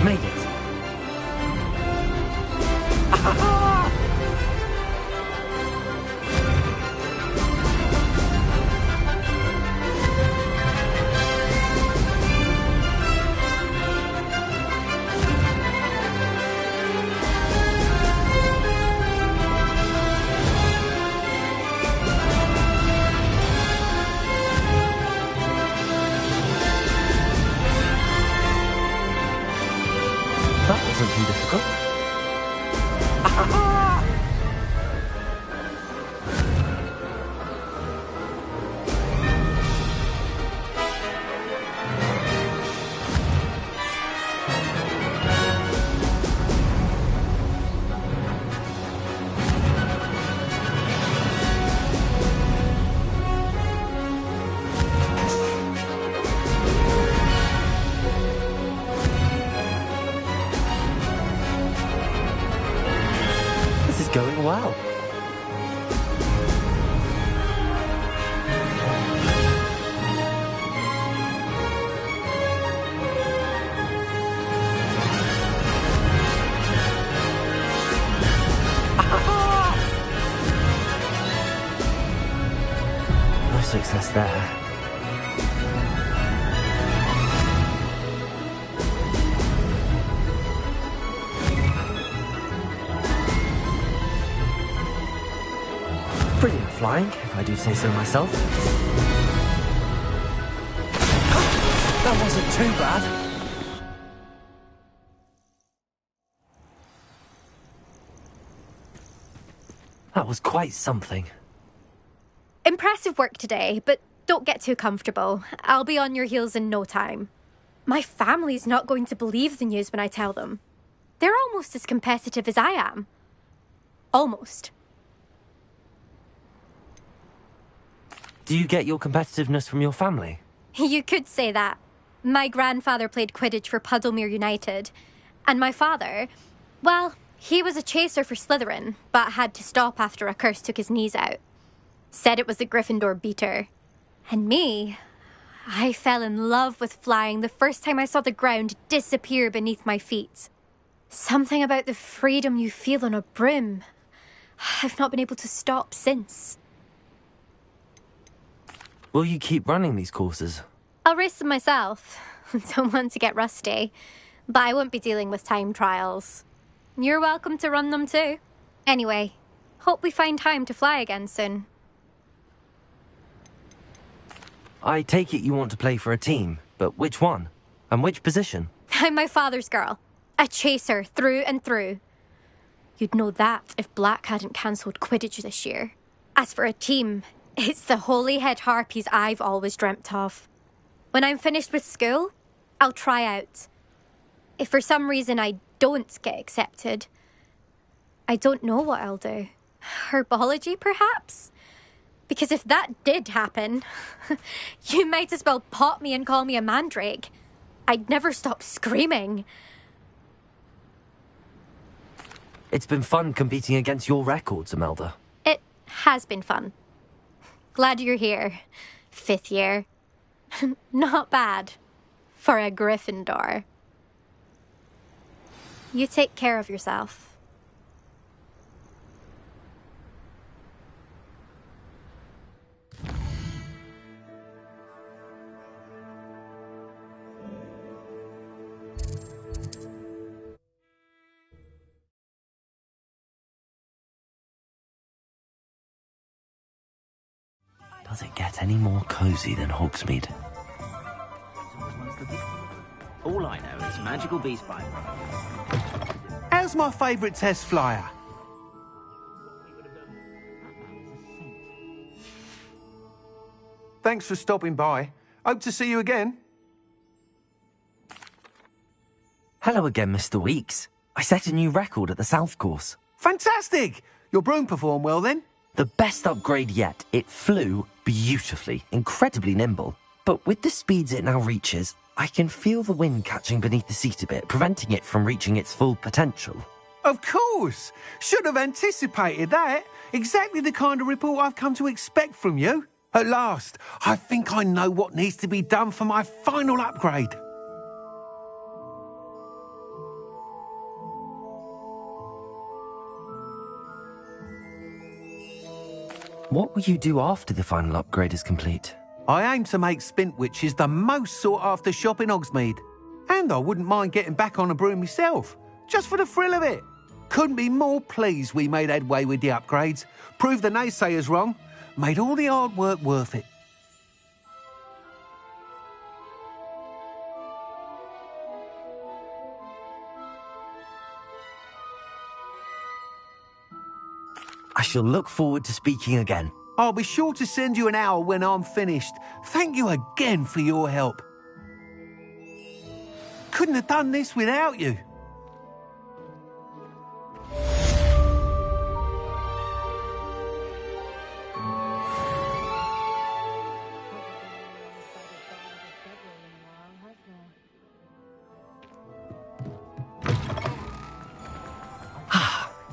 Made it. That wasn't too difficult. This is going well. No success there. Brilliant flying, if I do say so myself. That wasn't too bad. That was quite something. Impressive work today, but don't get too comfortable. I'll be on your heels in no time. My family's not going to believe the news when I tell them. They're almost as competitive as I am. Almost. Do you get your competitiveness from your family? You could say that. My grandfather played Quidditch for Puddlemere United. And my father, well, he was a chaser for Slytherin, but had to stop after a curse took his knees out. Said it was the Gryffindor beater. And me, I fell in love with flying the first time I saw the ground disappear beneath my feet. Something about the freedom you feel on a broom. I've not been able to stop since. Will you keep running these courses? I'll race them myself. Don't want to get rusty. But I won't be dealing with time trials. You're welcome to run them too. Anyway, hope we find time to fly again soon. I take it you want to play for a team, but which one? And which position? I'm my father's girl. A chaser through and through. You'd know that if Black hadn't cancelled Quidditch this year. As for a team, it's the Holyhead Harpies I've always dreamt of. When I'm finished with school, I'll try out. If for some reason I don't get accepted, I don't know what I'll do. Herbology, perhaps? Because if that did happen, you might as well pop me and call me a mandrake. I'd never stop screaming. It's been fun competing against your records, Imelda. It has been fun. Glad you're here. 5th year. Not bad. For a Gryffindor. You take care of yourself. Does it get any more cozy than Hogsmeade? All I know is magical beast bite. How's my favourite test flyer? Thanks for stopping by. Hope to see you again. Hello again, Mr. Weeks. I set a new record at the South Course. Fantastic! Your broom performed well then? The best upgrade yet. It flew beautifully, incredibly nimble. But with the speeds it now reaches, I can feel the wind catching beneath the seat a bit, preventing it from reaching its full potential. Of course! Should have anticipated that. Exactly the kind of report I've come to expect from you. At last, I think I know what needs to be done for my final upgrade. What will you do after the final upgrade is complete? I aim to make Spintwitches the most sought-after shop in Hogsmeade. And I wouldn't mind getting back on a broom myself, just for the thrill of it. Couldn't be more pleased we made headway with the upgrades, proved the naysayers wrong, made all the hard work worth it. I shall look forward to speaking again. I'll be sure to send you an hour when I'm finished. Thank you again for your help. Couldn't have done this without you.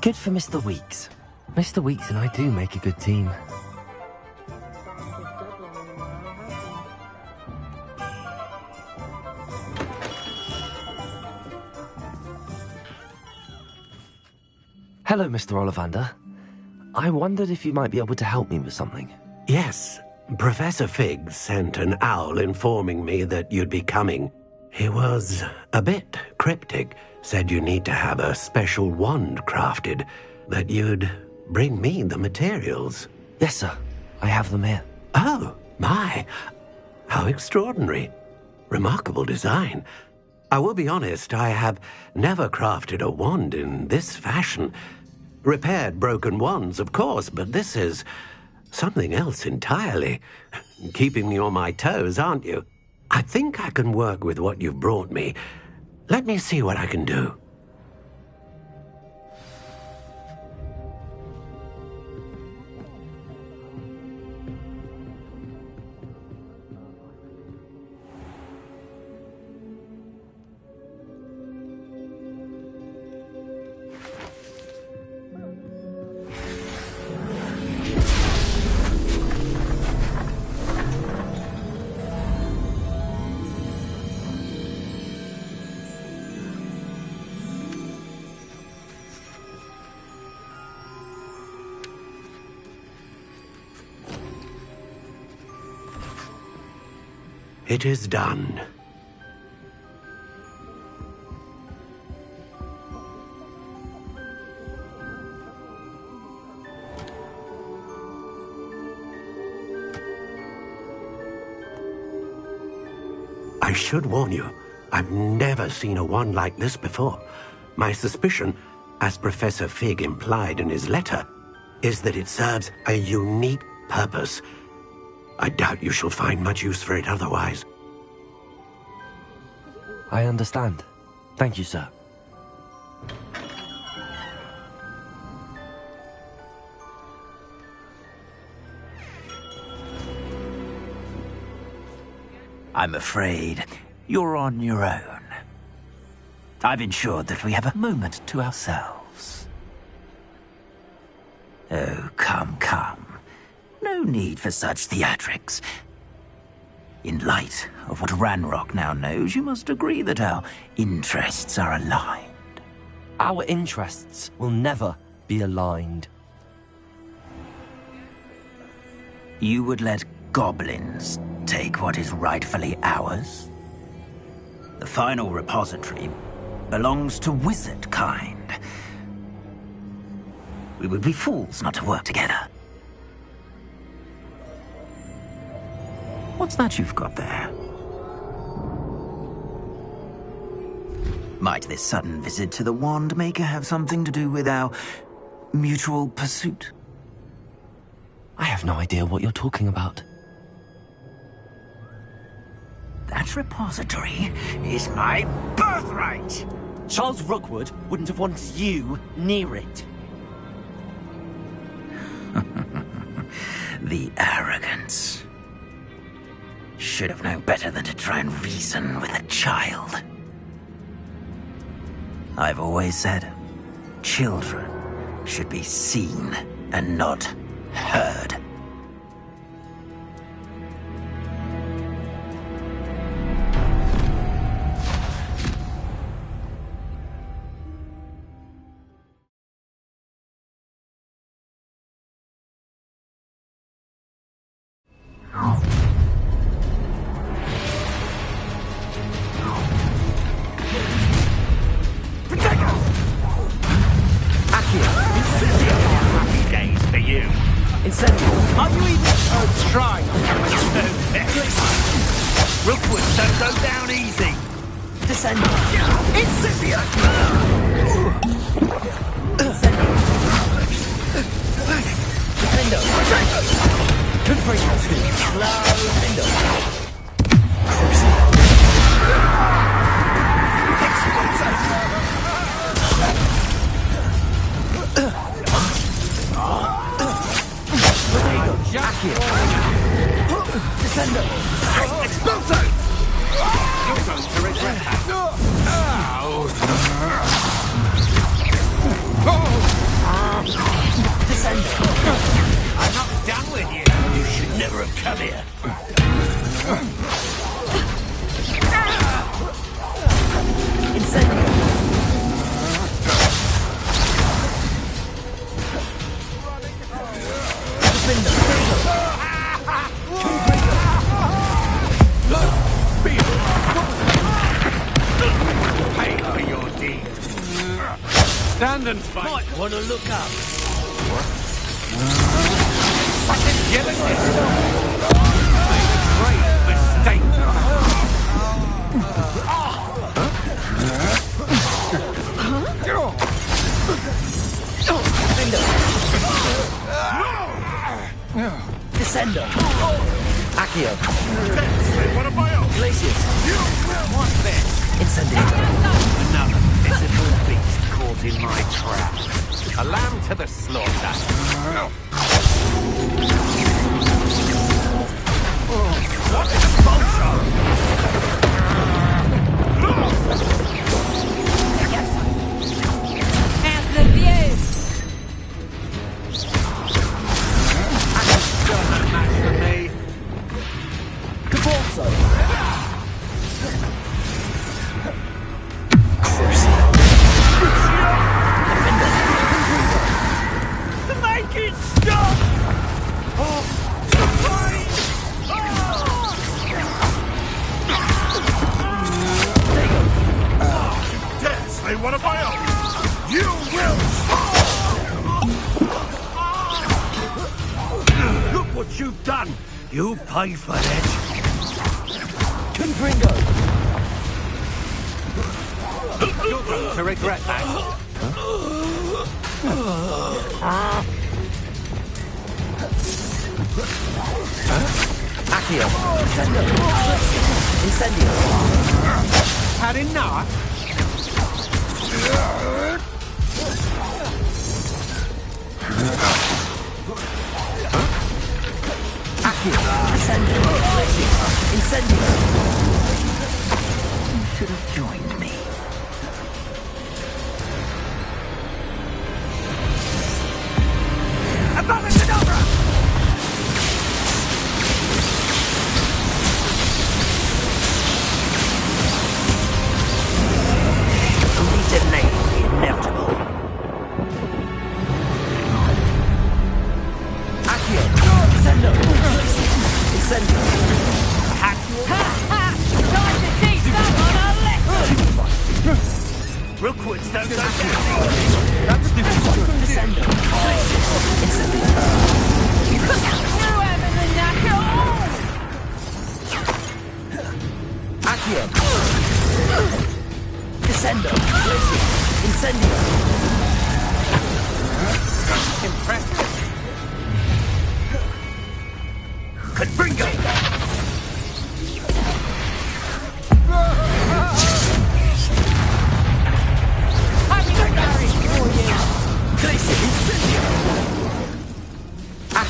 Good for Mr. Weeks. Mr. Weeks and I do make a good team. Hello, Mr. Ollivander. I wondered if you might be able to help me with something. Yes, Professor Fig sent an owl informing me that you'd be coming. He was a bit cryptic, said you need to have a special wand crafted, that you'd bring me the materials. Yes, sir. I have them here. Oh, my. How extraordinary. Remarkable design. I will be honest, I have never crafted a wand in this fashion. Repaired broken wands, of course, but this is something else entirely. Keeping me on my toes, aren't you? I think I can work with what you've brought me. Let me see what I can do. It is done. I should warn you, I've never seen a wand like this before. My suspicion, as Professor Fig implied in his letter, is that it serves a unique purpose. I doubt you shall find much use for it otherwise. I understand. Thank you, sir. I'm afraid you're on your own. I've ensured that we have a moment to ourselves. Oh, come, come. No need for such theatrics. In light of what Ranrock now knows, you must agree that our interests are aligned. Our interests will never be aligned. You would let goblins take what is rightfully ours? The final repository belongs to wizard kind. We would be fools not to work together. What's that you've got there? Might this sudden visit to the Wand Maker have something to do with our mutual pursuit? I have no idea what you're talking about. That repository is my birthright! Charles Rookwood wouldn't have wanted you near it. The arrogance. Should have known better than to try and reason with a child. I've always said, children should be seen and not heard. Stand and fight. Might want to look up. Fucking Genesis! Made a great mistake. Descendo. Accio. What about Glacius. What's this? Incendio. Another physical beast caught in my trap. A lamb to the slaughter. What is a vulture? How's the view? Still no match for me. Cabalso. Make it stop! Say what about? You will Look what you've done! You pay for that! Confringo! You're going to regret that. Accio! Incendio! Had enough? Accio! Incendio! You should have joined me.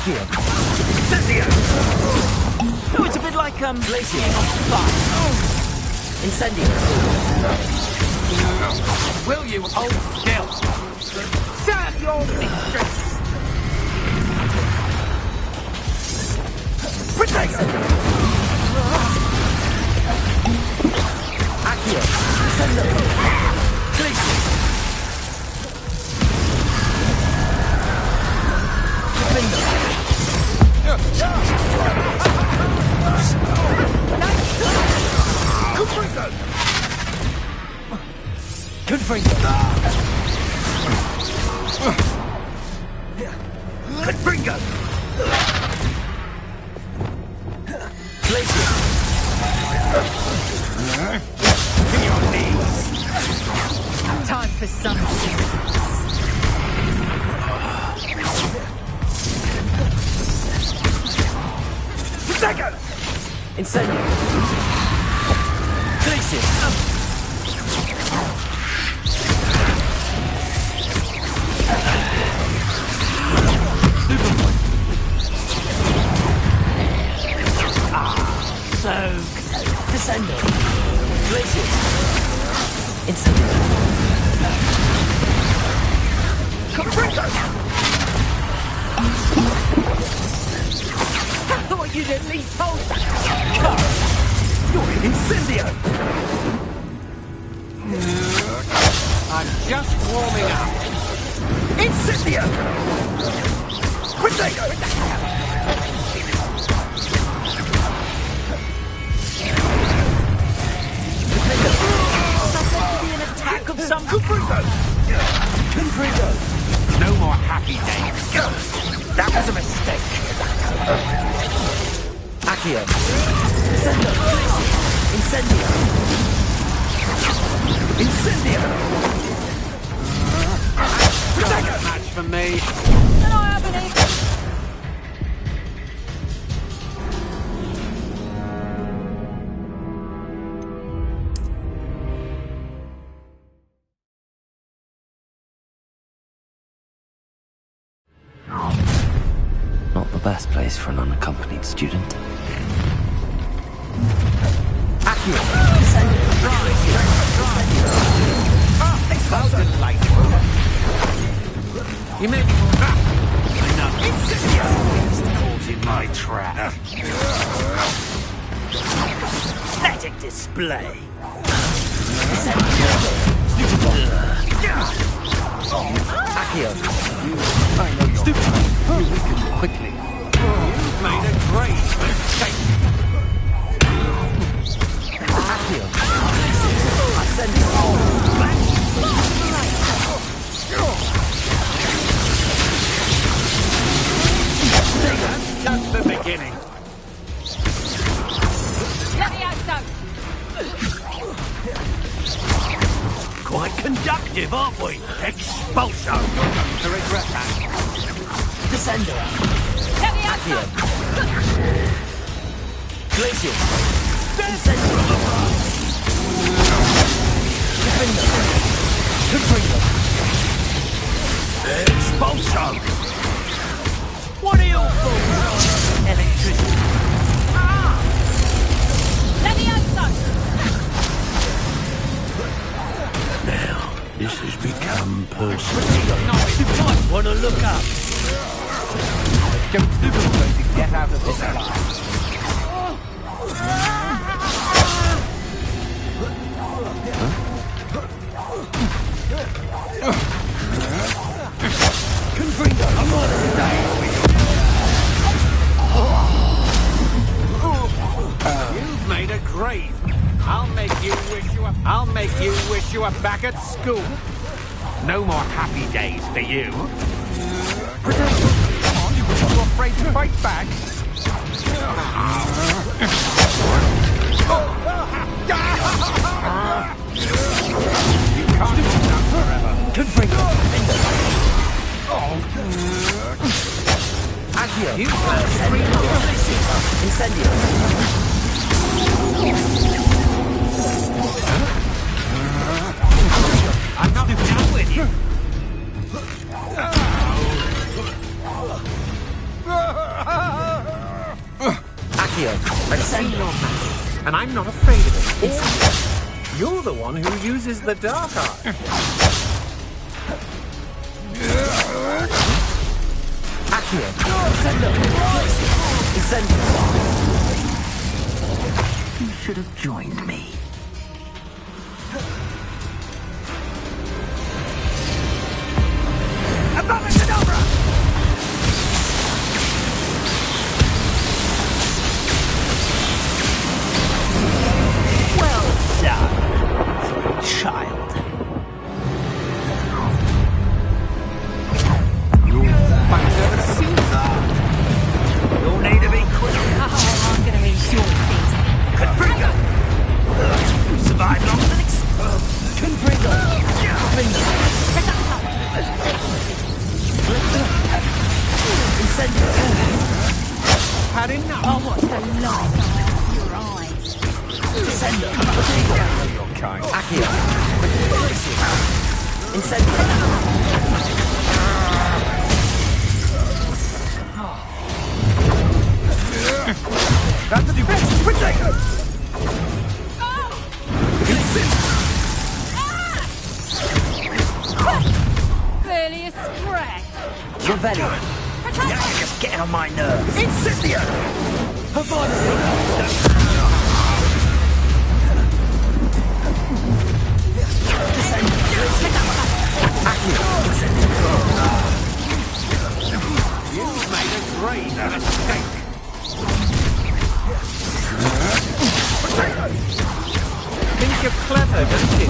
Accio. Incendio! Oh, it's a bit like, being on fire. Incendio. Will you hold still? Serve your mistress! Protect! Accio. Incendio. Glacier. Confringo! Confringo! Glacier! To your knees! Time for some Protego! Incendio! Glacier! So Descendo. Glacier. Incendio. Confringo! I thought you'd at least hold that. Incendio! I'm just warming up. Incendio! Protego! Attack of some Confringo! No more happy days. That was a mistake. Accio. Incendio. Incendio. Protego! Match for me. Can I have an egg? Not the best place for an unaccompanied student. Accio. How delightful. You may be enough. Incendio. Caught in my trap. Pathetic display. Accio. I know you're stupid. You weaken quickly. You've made a great mistake. Accio. Ascendio. That's just the beginning. Let me out, son. Quite conductive, aren't we? Expulso! To regret that. Descendo. Let me out, Accio. son. Glacier. Incendio. Confringo. Expulso! What are you fools? Electricity. Let me out, son. Now, this has become personal. Wanna look up? Don't stupid going to get out of this alive. Confringo. I'm on today. You've made a grave. I'll make you wish you were back at school. No more happy days for you. You're afraid to fight back? You can't do that forever. Confringo. Accio. You Incendio. I'm not done with you. Accio. I've seen your magic, and I'm not afraid of it. You're the one who uses the dark art. Accio. Incendio. You should have joined me. Well done, child. You'll need to be quick. Oh, I'm gonna enjoy this. Confringo! You survived longer than expected. Confringo! Had enough. Oh, what's the light of your eyes? Your kind. Accio. Incendio. That's the best. Potato. Barely a scratch. Revelio. Now you're just getting on my nerves. Incendio. You made a great mistake. Think you're clever, don't you?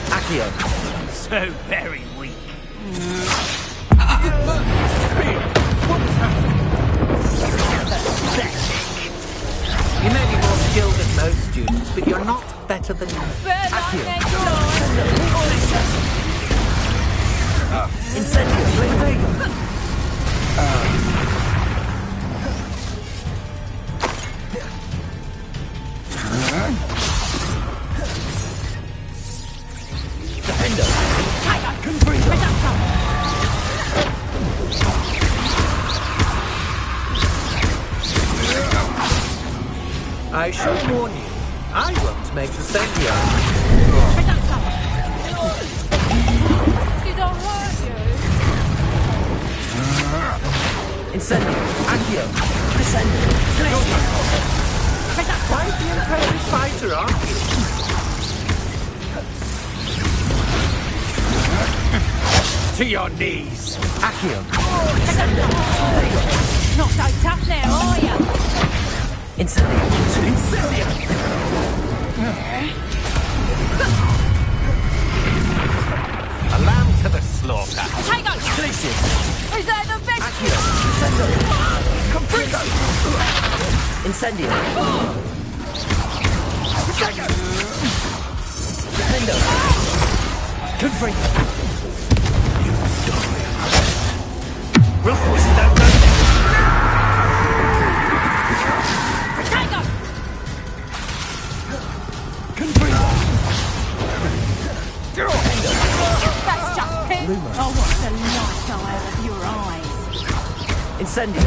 Accio. So very weak. You may be more skilled than most students, but you're not better than me. I should warn you, I won't make the same yard. Did I hurt you? Incendio. Accio. Incendio. Quite the impressive fighter, aren't you? To your knees. Accio. Not so tough now, are you? Incendio. A lamb to the slaughter. Take on. Glacius. Is that the best? Accio. Incendio. Defendo. Confringo. Rufus, don't go That's just pit. Oh, what's the light out of your eyes? Incendio.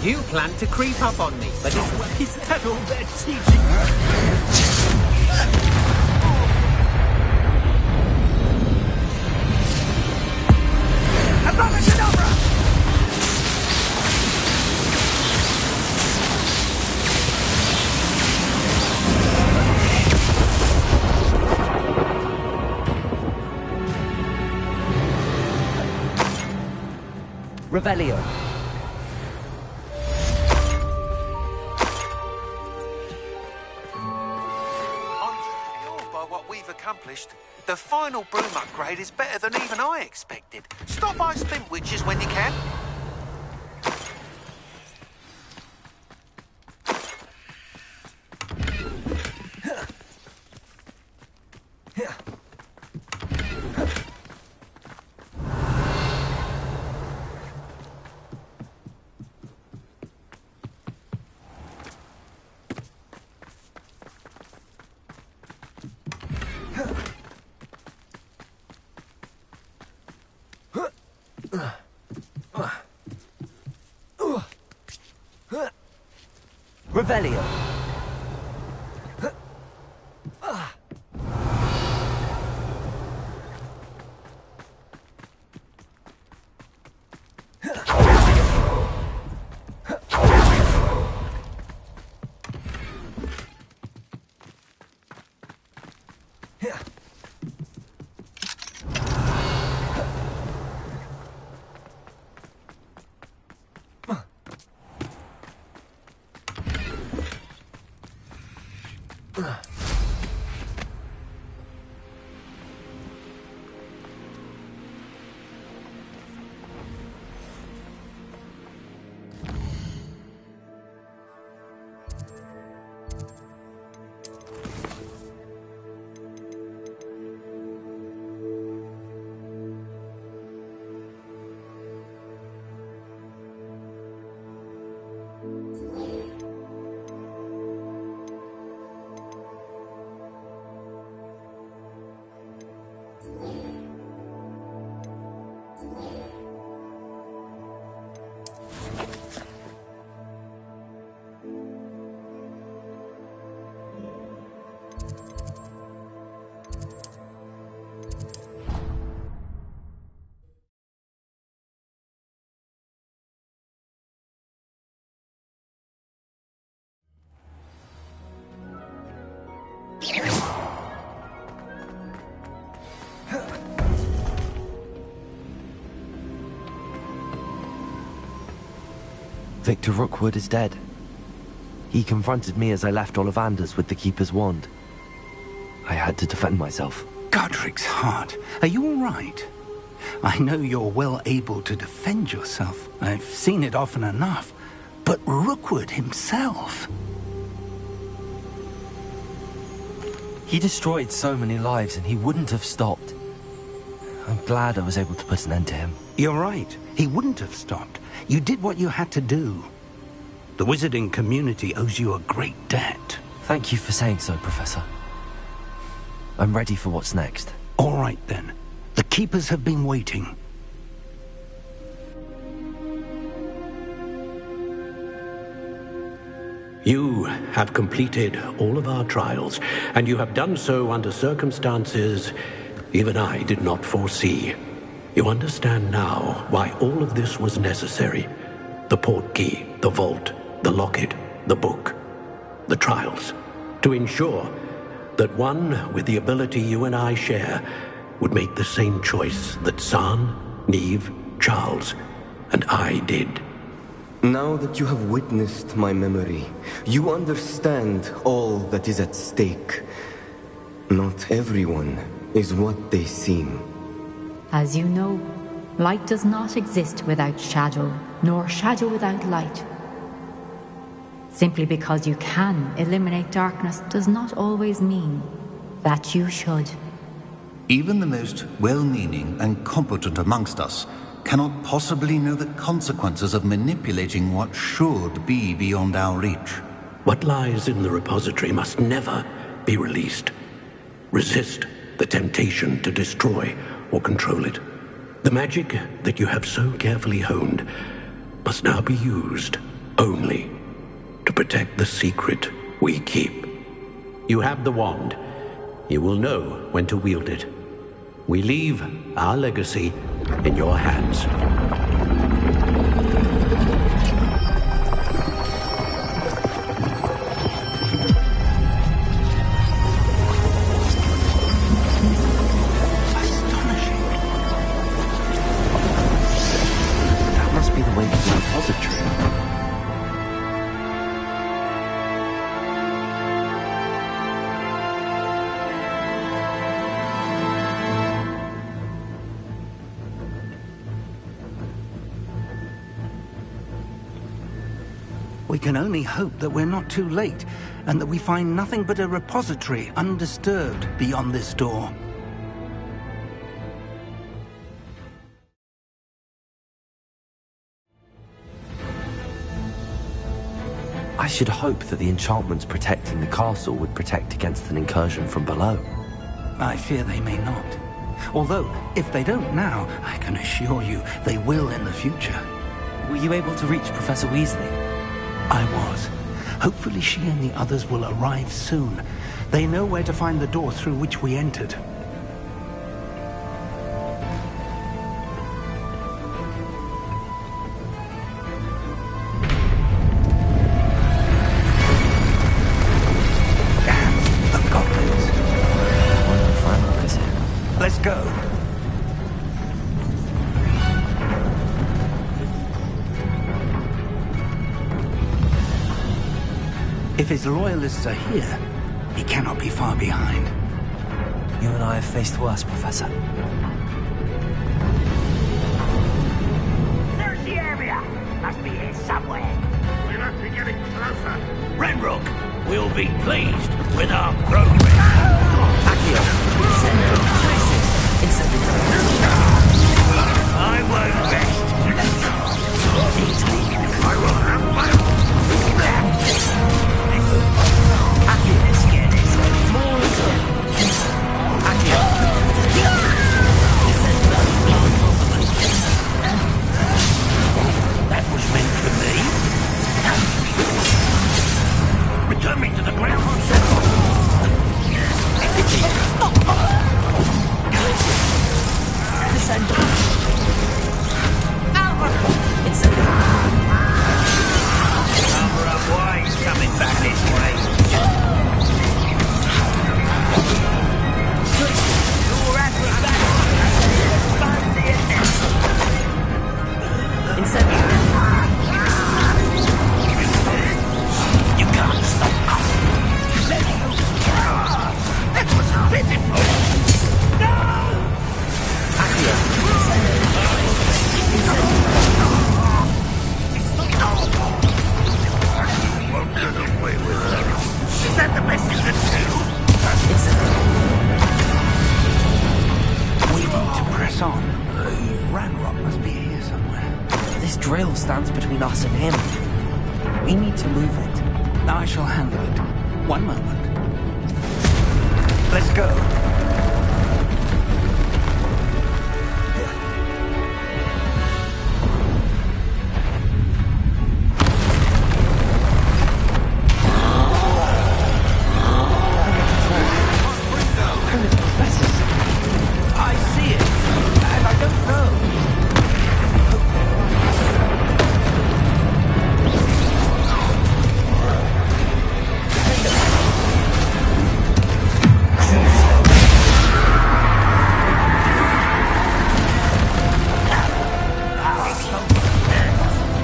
You plan to creep up on me, but it's... Is that all they're teaching? Revelio. I'm thrilled by what we've accomplished. The final broom upgrade is better than even I expected. Stop by Spintwitches when you can. Revelio. Victor Rookwood is dead. He confronted me as I left Ollivander's with the Keeper's wand. I had to defend myself. Godric's heart, are you all right? I know you're well able to defend yourself. I've seen it often enough. But Rookwood himself... He destroyed so many lives and he wouldn't have stopped. I'm glad I was able to put an end to him. You're right. He wouldn't have stopped. You did what you had to do. The wizarding community owes you a great debt. Thank you for saying so, Professor. I'm ready for what's next. All right, then. The Keepers have been waiting. You have completed all of our trials, and you have done so under circumstances even I did not foresee. You understand now why all of this was necessary. The portkey, the vault, the locket, the book, the trials. To ensure that one with the ability you and I share would make the same choice that San, Neve, Charles, and I did. Now that you have witnessed my memory, you understand all that is at stake. Not everyone is what they seem. As you know, light does not exist without shadow, nor shadow without light. Simply because you can eliminate darkness does not always mean that you should. Even the most well-meaning and competent amongst us cannot possibly know the consequences of manipulating what should be beyond our reach. What lies in the repository must never be released. Resist the temptation to destroy or control it. The magic that you have so carefully honed must now be used only to protect the secret we keep. You have the wand. You will know when to wield it. We leave our legacy in your hands. That must be the way to the repository. We can only hope that we're not too late, and that we find nothing but a repository undisturbed beyond this door. I should hope that the enchantments protecting the castle would protect against an incursion from below. I fear they may not. Although, if they don't now, I can assure you they will in the future. Were you able to reach Professor Weasley? I was. Hopefully she and the others will arrive soon. They know where to find the door through which we entered. Let's go. If his loyalists are here, he cannot be far behind. You and I have faced worse, Professor. There's the area! Must be here somewhere. We must be getting closer. Renrook, we'll be pleased with our progress. Accio, send them places. I won't rest. I will have my Accio, let's get this. More Accio. That was meant for me. Return me to the ground myself. Number up wise coming back this way. Your you can't stop us. That was pitiful. No! Won't get away with that. Is that the best you can do? We need to press on. Ranrock must be here somewhere. This drill stands between us and him. We need to move it. I shall handle it. One moment. Let's go. I see it, and I don't know.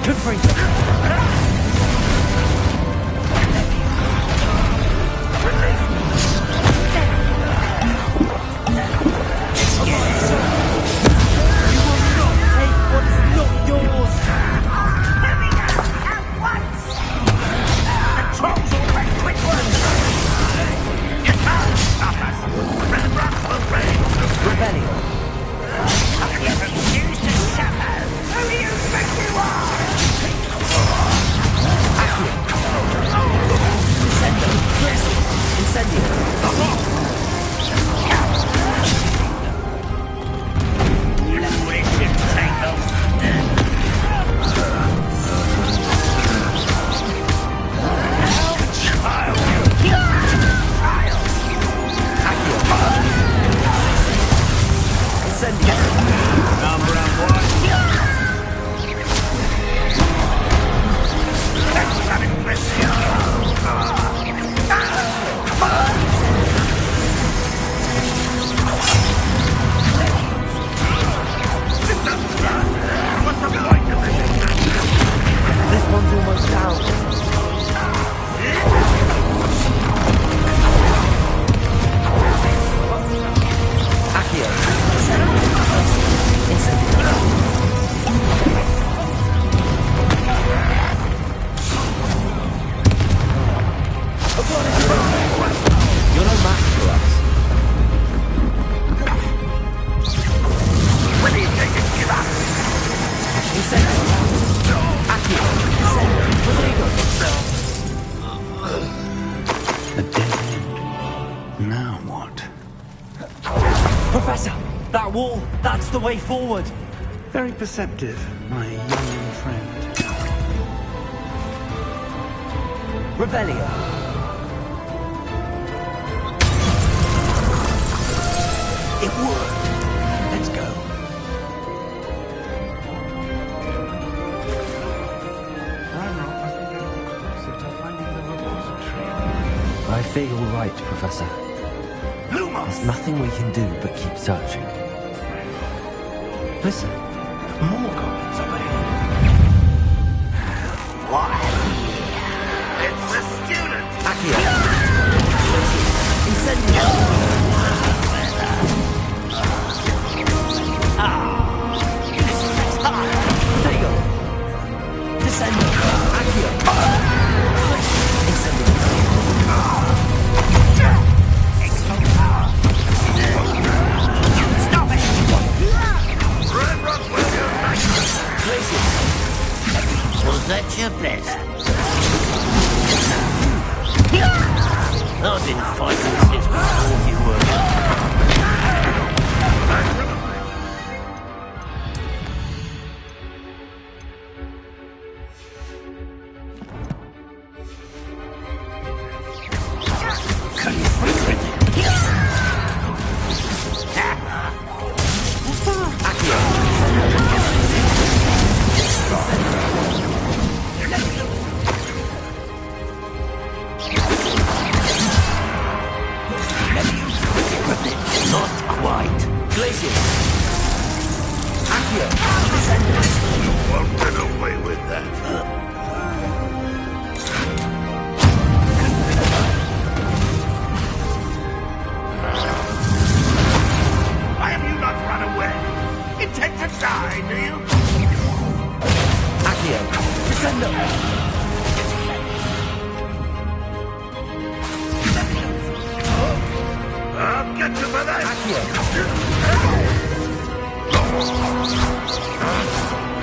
Good for you. Professor, that wall, that's the way forward. Very perceptive, my young friend. Revelio. It worked. Let's go. I feel all right, Professor. There's nothing we can do but keep searching. Listen. More goblins up ahead. What? It's the student! Accio. Incendio. Protego. Descendo. Accio. Incendio. Explode power. Stop it! Red Rock will unite! Places. Was that your best? I've been fighting since before you were. Not quite. Glacius. Accio. Descendo. You won't get away with that. Why have you not run away? Intend to die, do you? Accio. Descendo. I'll get you for that! Accio.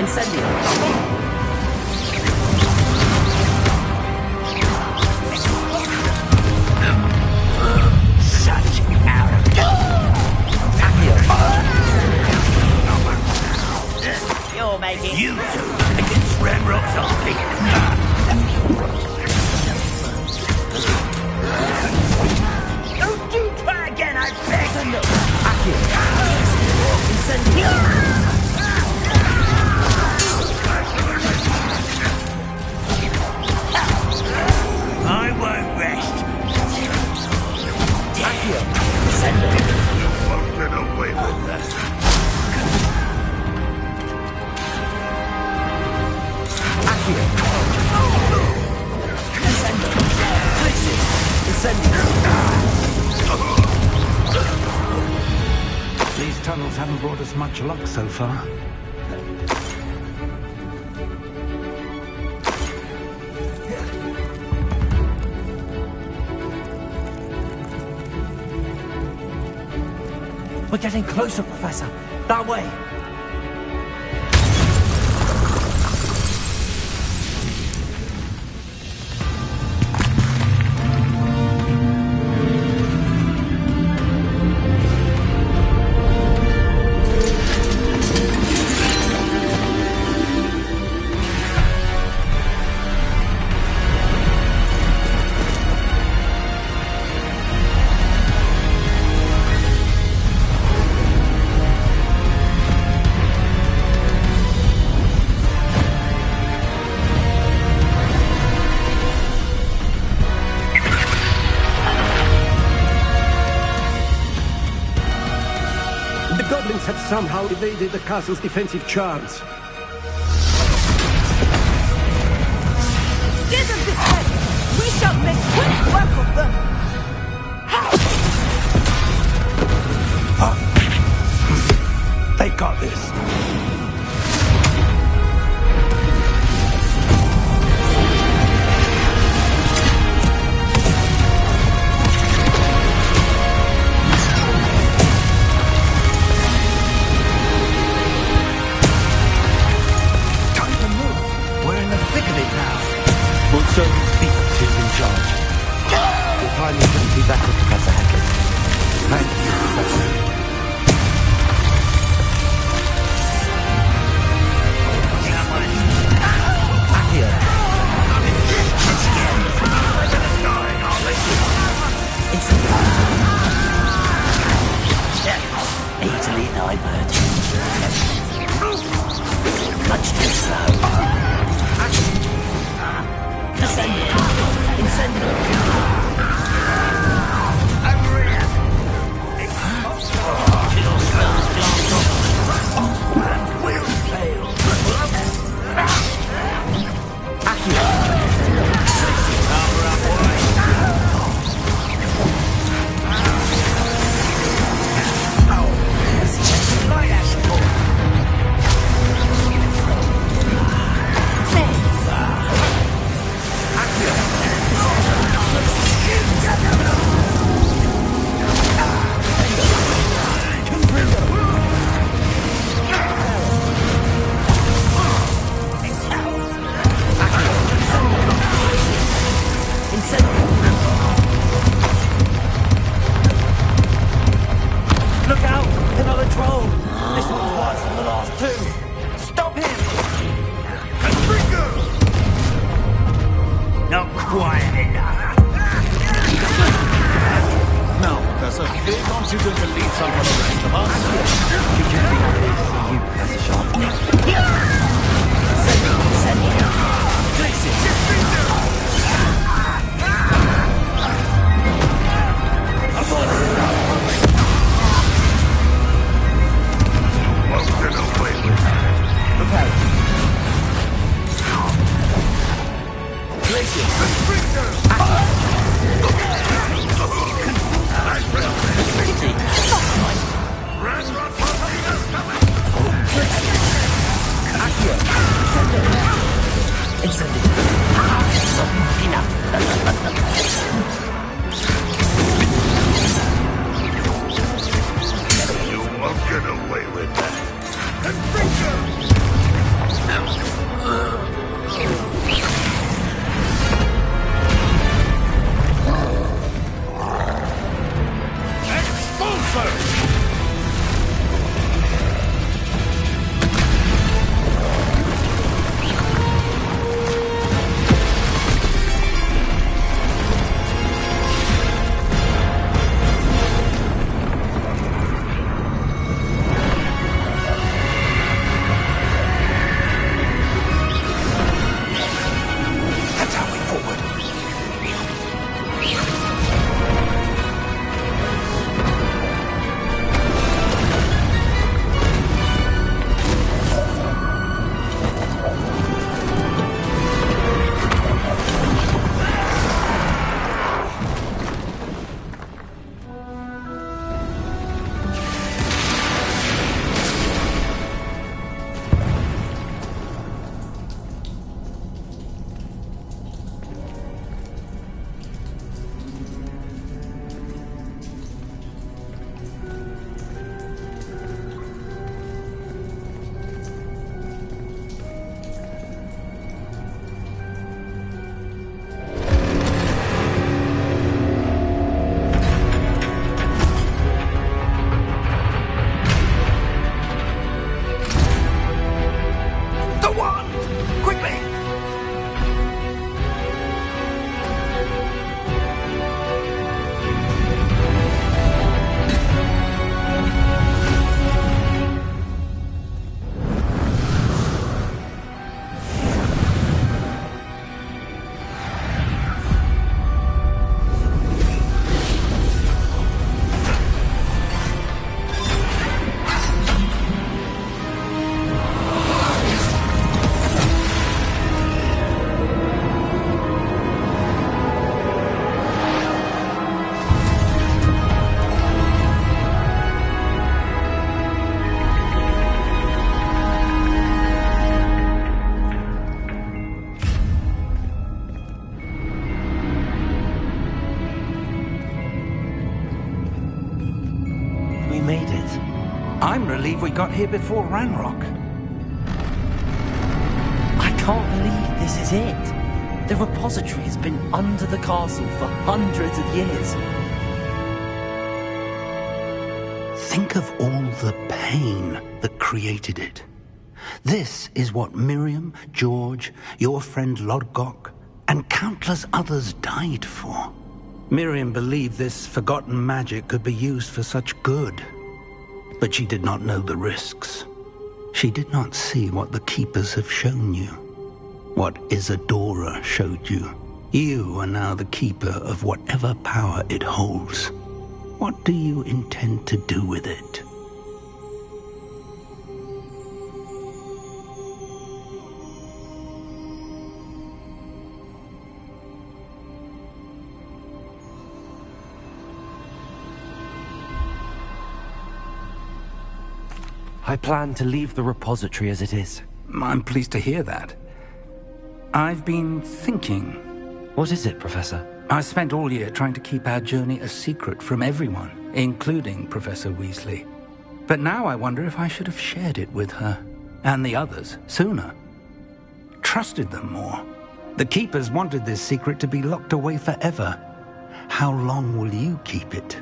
Incendio. Such arrogance. Accio. You're making you two against Ramrod Zombie. Don't you try again, I beg! Accio. Incendio. I won't rest. Accio. Descendo. You won't get away with that. Accio. Descendo. Glacius. Incendio. These tunnels haven't brought us much luck so far. We're getting closer, Professor. That way. Have somehow evaded the castle's defensive charms. Scared of this head! We shall make quick work of them! They got this. Also, Beats is in charge. Your timing couldn't be better, Professor Heckett. Thank you, Professor. Accio. some for the rest of us. Should just be happy to see you, Professor Sharp. Send me out. Places. You won't get away with that. I'm relieved we got here before Ranrock. I can't believe this is it. The repository has been under the castle for hundreds of years. Think of all the pain that created it. This is what Miriam, George, your friend Lodgok, and countless others died for. Miriam believed this forgotten magic could be used for such good. But she did not know the risks. She did not see what the Keepers have shown you. What Isadora showed you. You are now the Keeper of whatever power it holds. What do you intend to do with it? I plan to leave the repository as it is. I'm pleased to hear that. I've been thinking. What is it, Professor? I spent all year trying to keep our journey a secret from everyone, including Professor Weasley. But now I wonder if I should have shared it with her, and the others, sooner. Trusted them more. The Keepers wanted this secret to be locked away forever. How long will you keep it?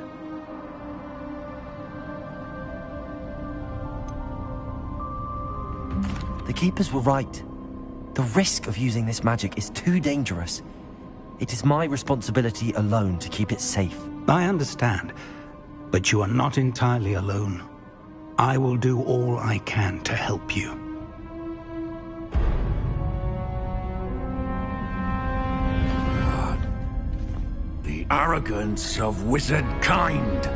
The Keepers were right. The risk of using this magic is too dangerous. It is my responsibility alone to keep it safe. I understand. But you are not entirely alone. I will do all I can to help you. The arrogance of wizard kind.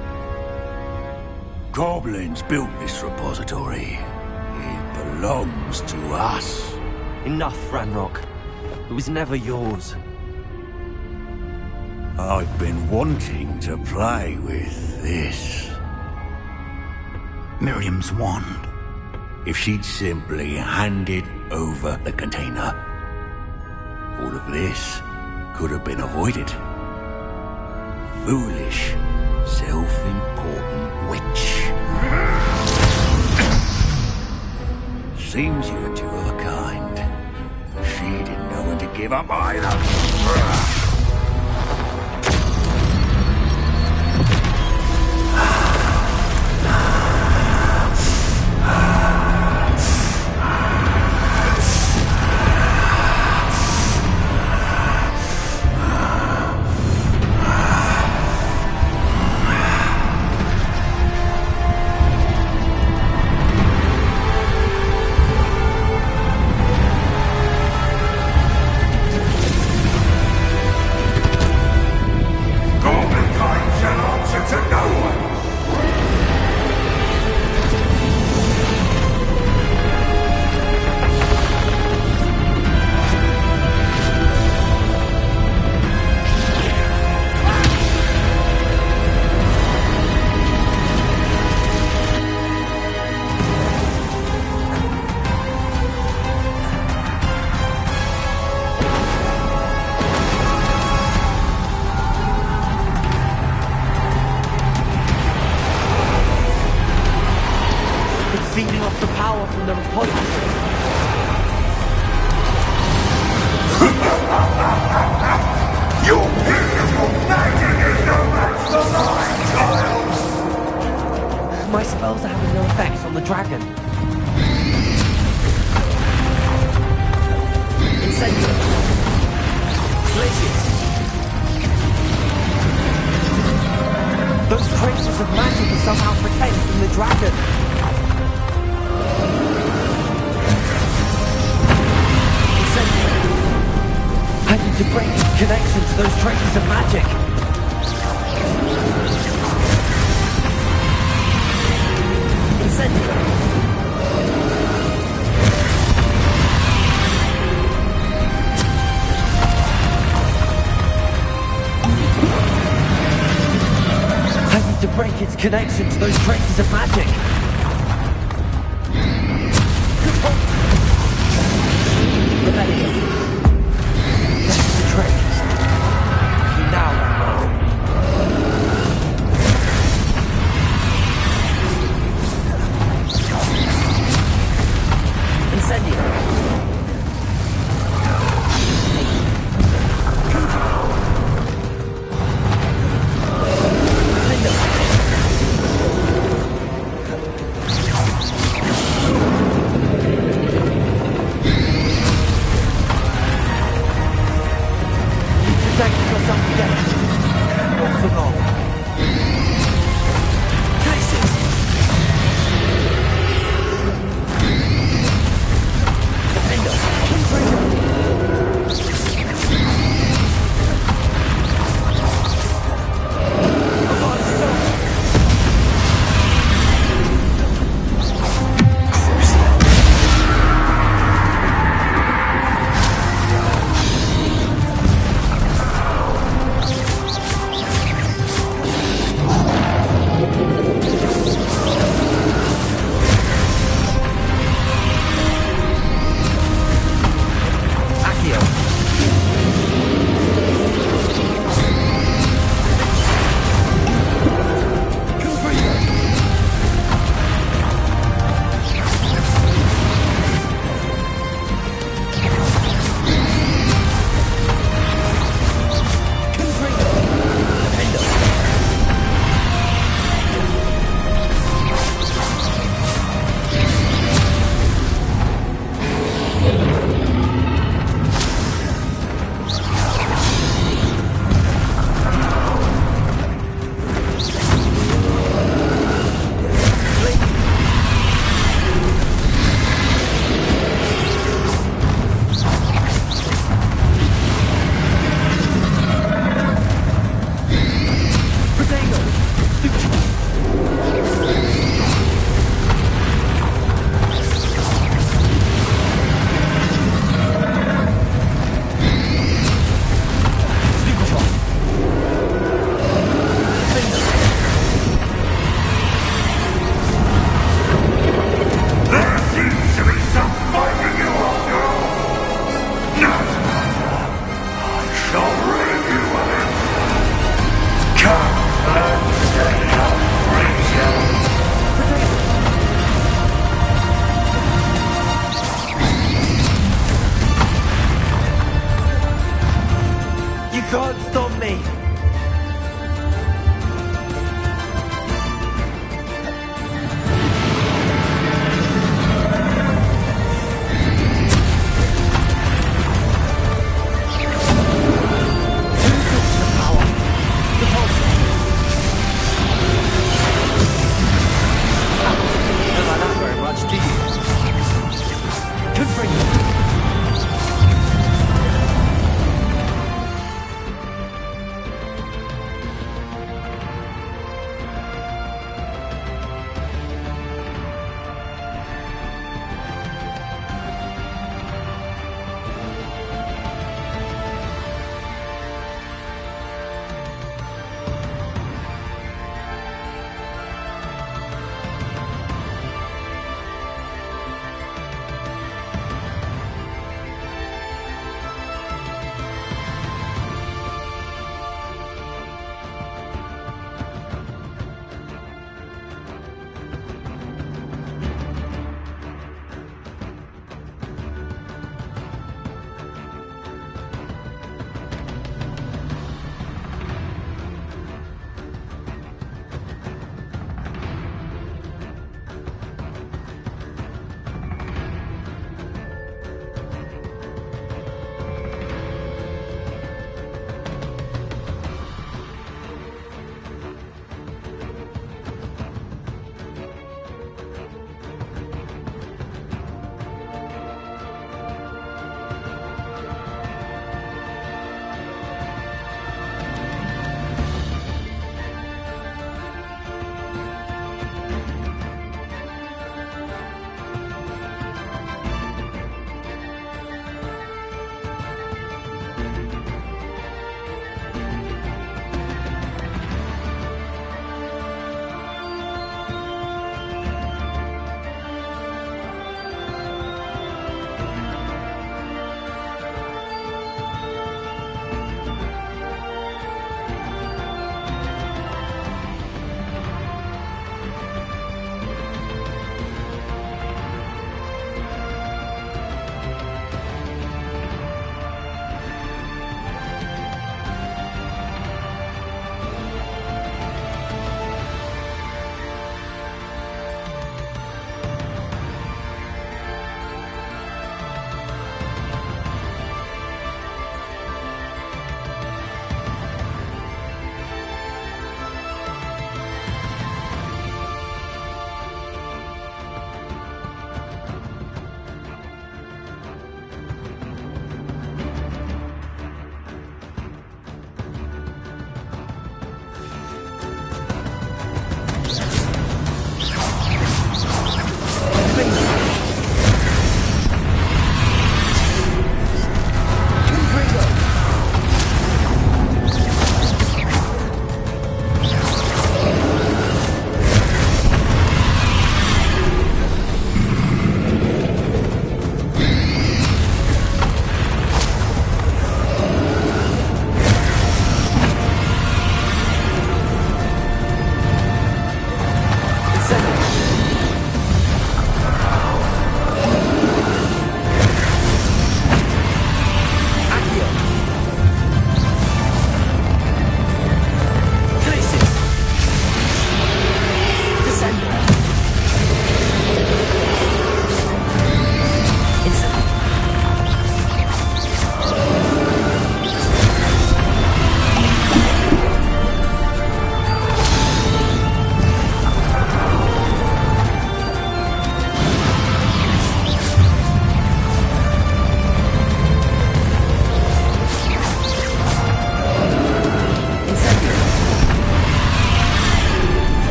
Goblins built this repository. It belongs to us. Enough, Ranrock. It was never yours. I've been wanting to play with this. Miriam's wand. If she'd simply handed over the container, all of this could have been avoided. Foolish, self-important witch. Seems you're two of a kind. She didn't know when to give up either. Feeding off the power from the repository. Your beautiful magic is no match for mine, child! My spells are having no effect on the dragon. Incentive. Glaciers. Those traces of magic are somehow protecting the dragon. I need to break its connection to those traces of magic. Incendio. I need to break its connection to those traces of magic. Rebellion. can't stop me!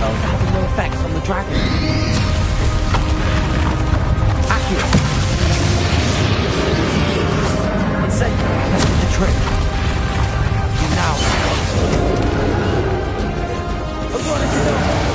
spells are having no effect on the dragon. Accurate. It's safe. That's the trick. You now. I'm going to do it.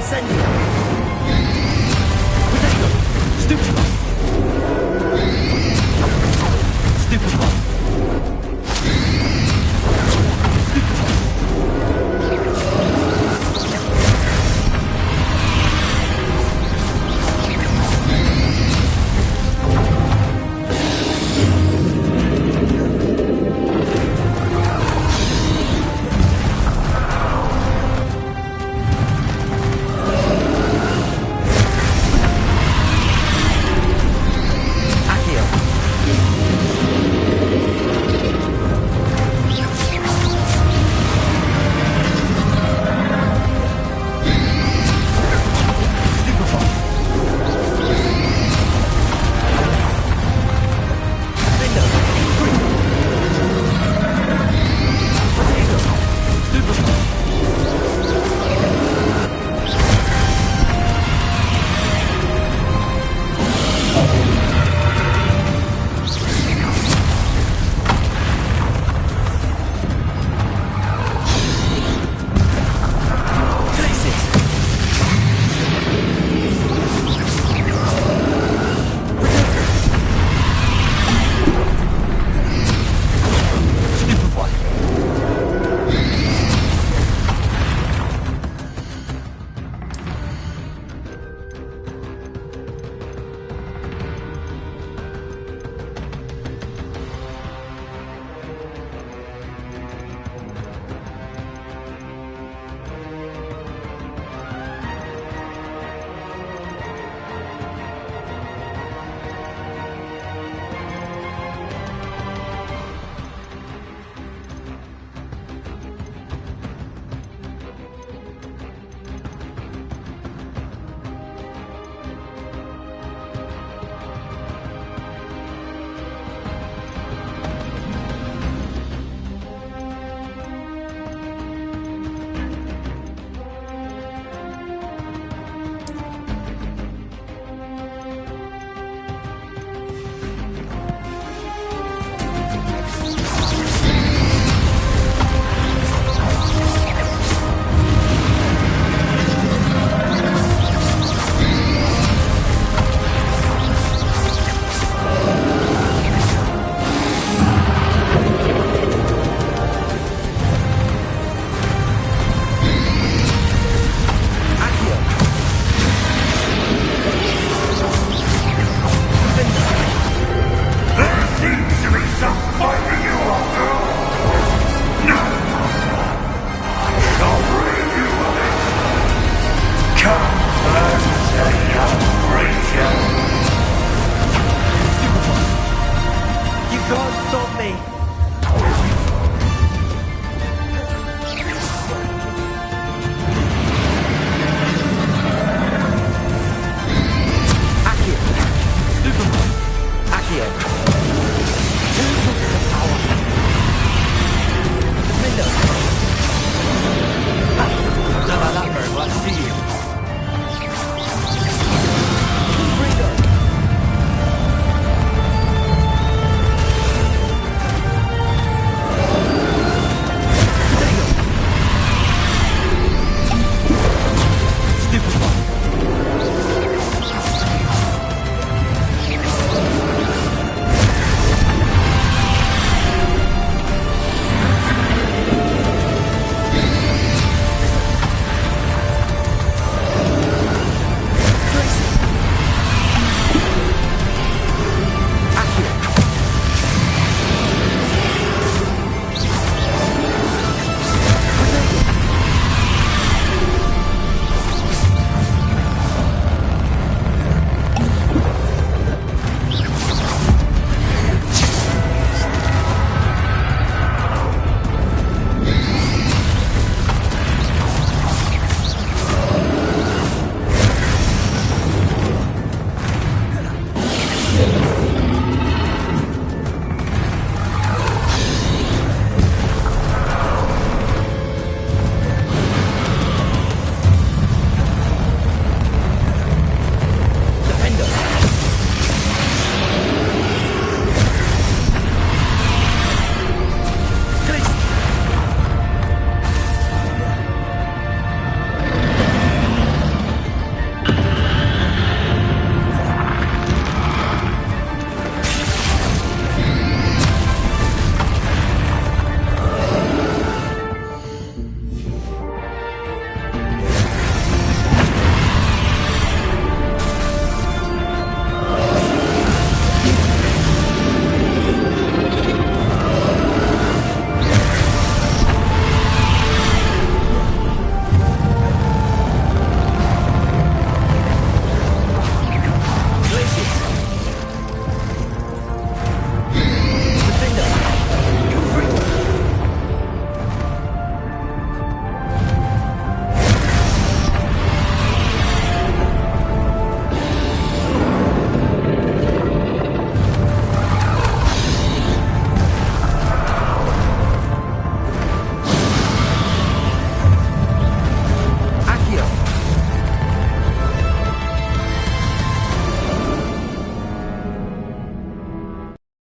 incendio! Proteggo! Stuccio!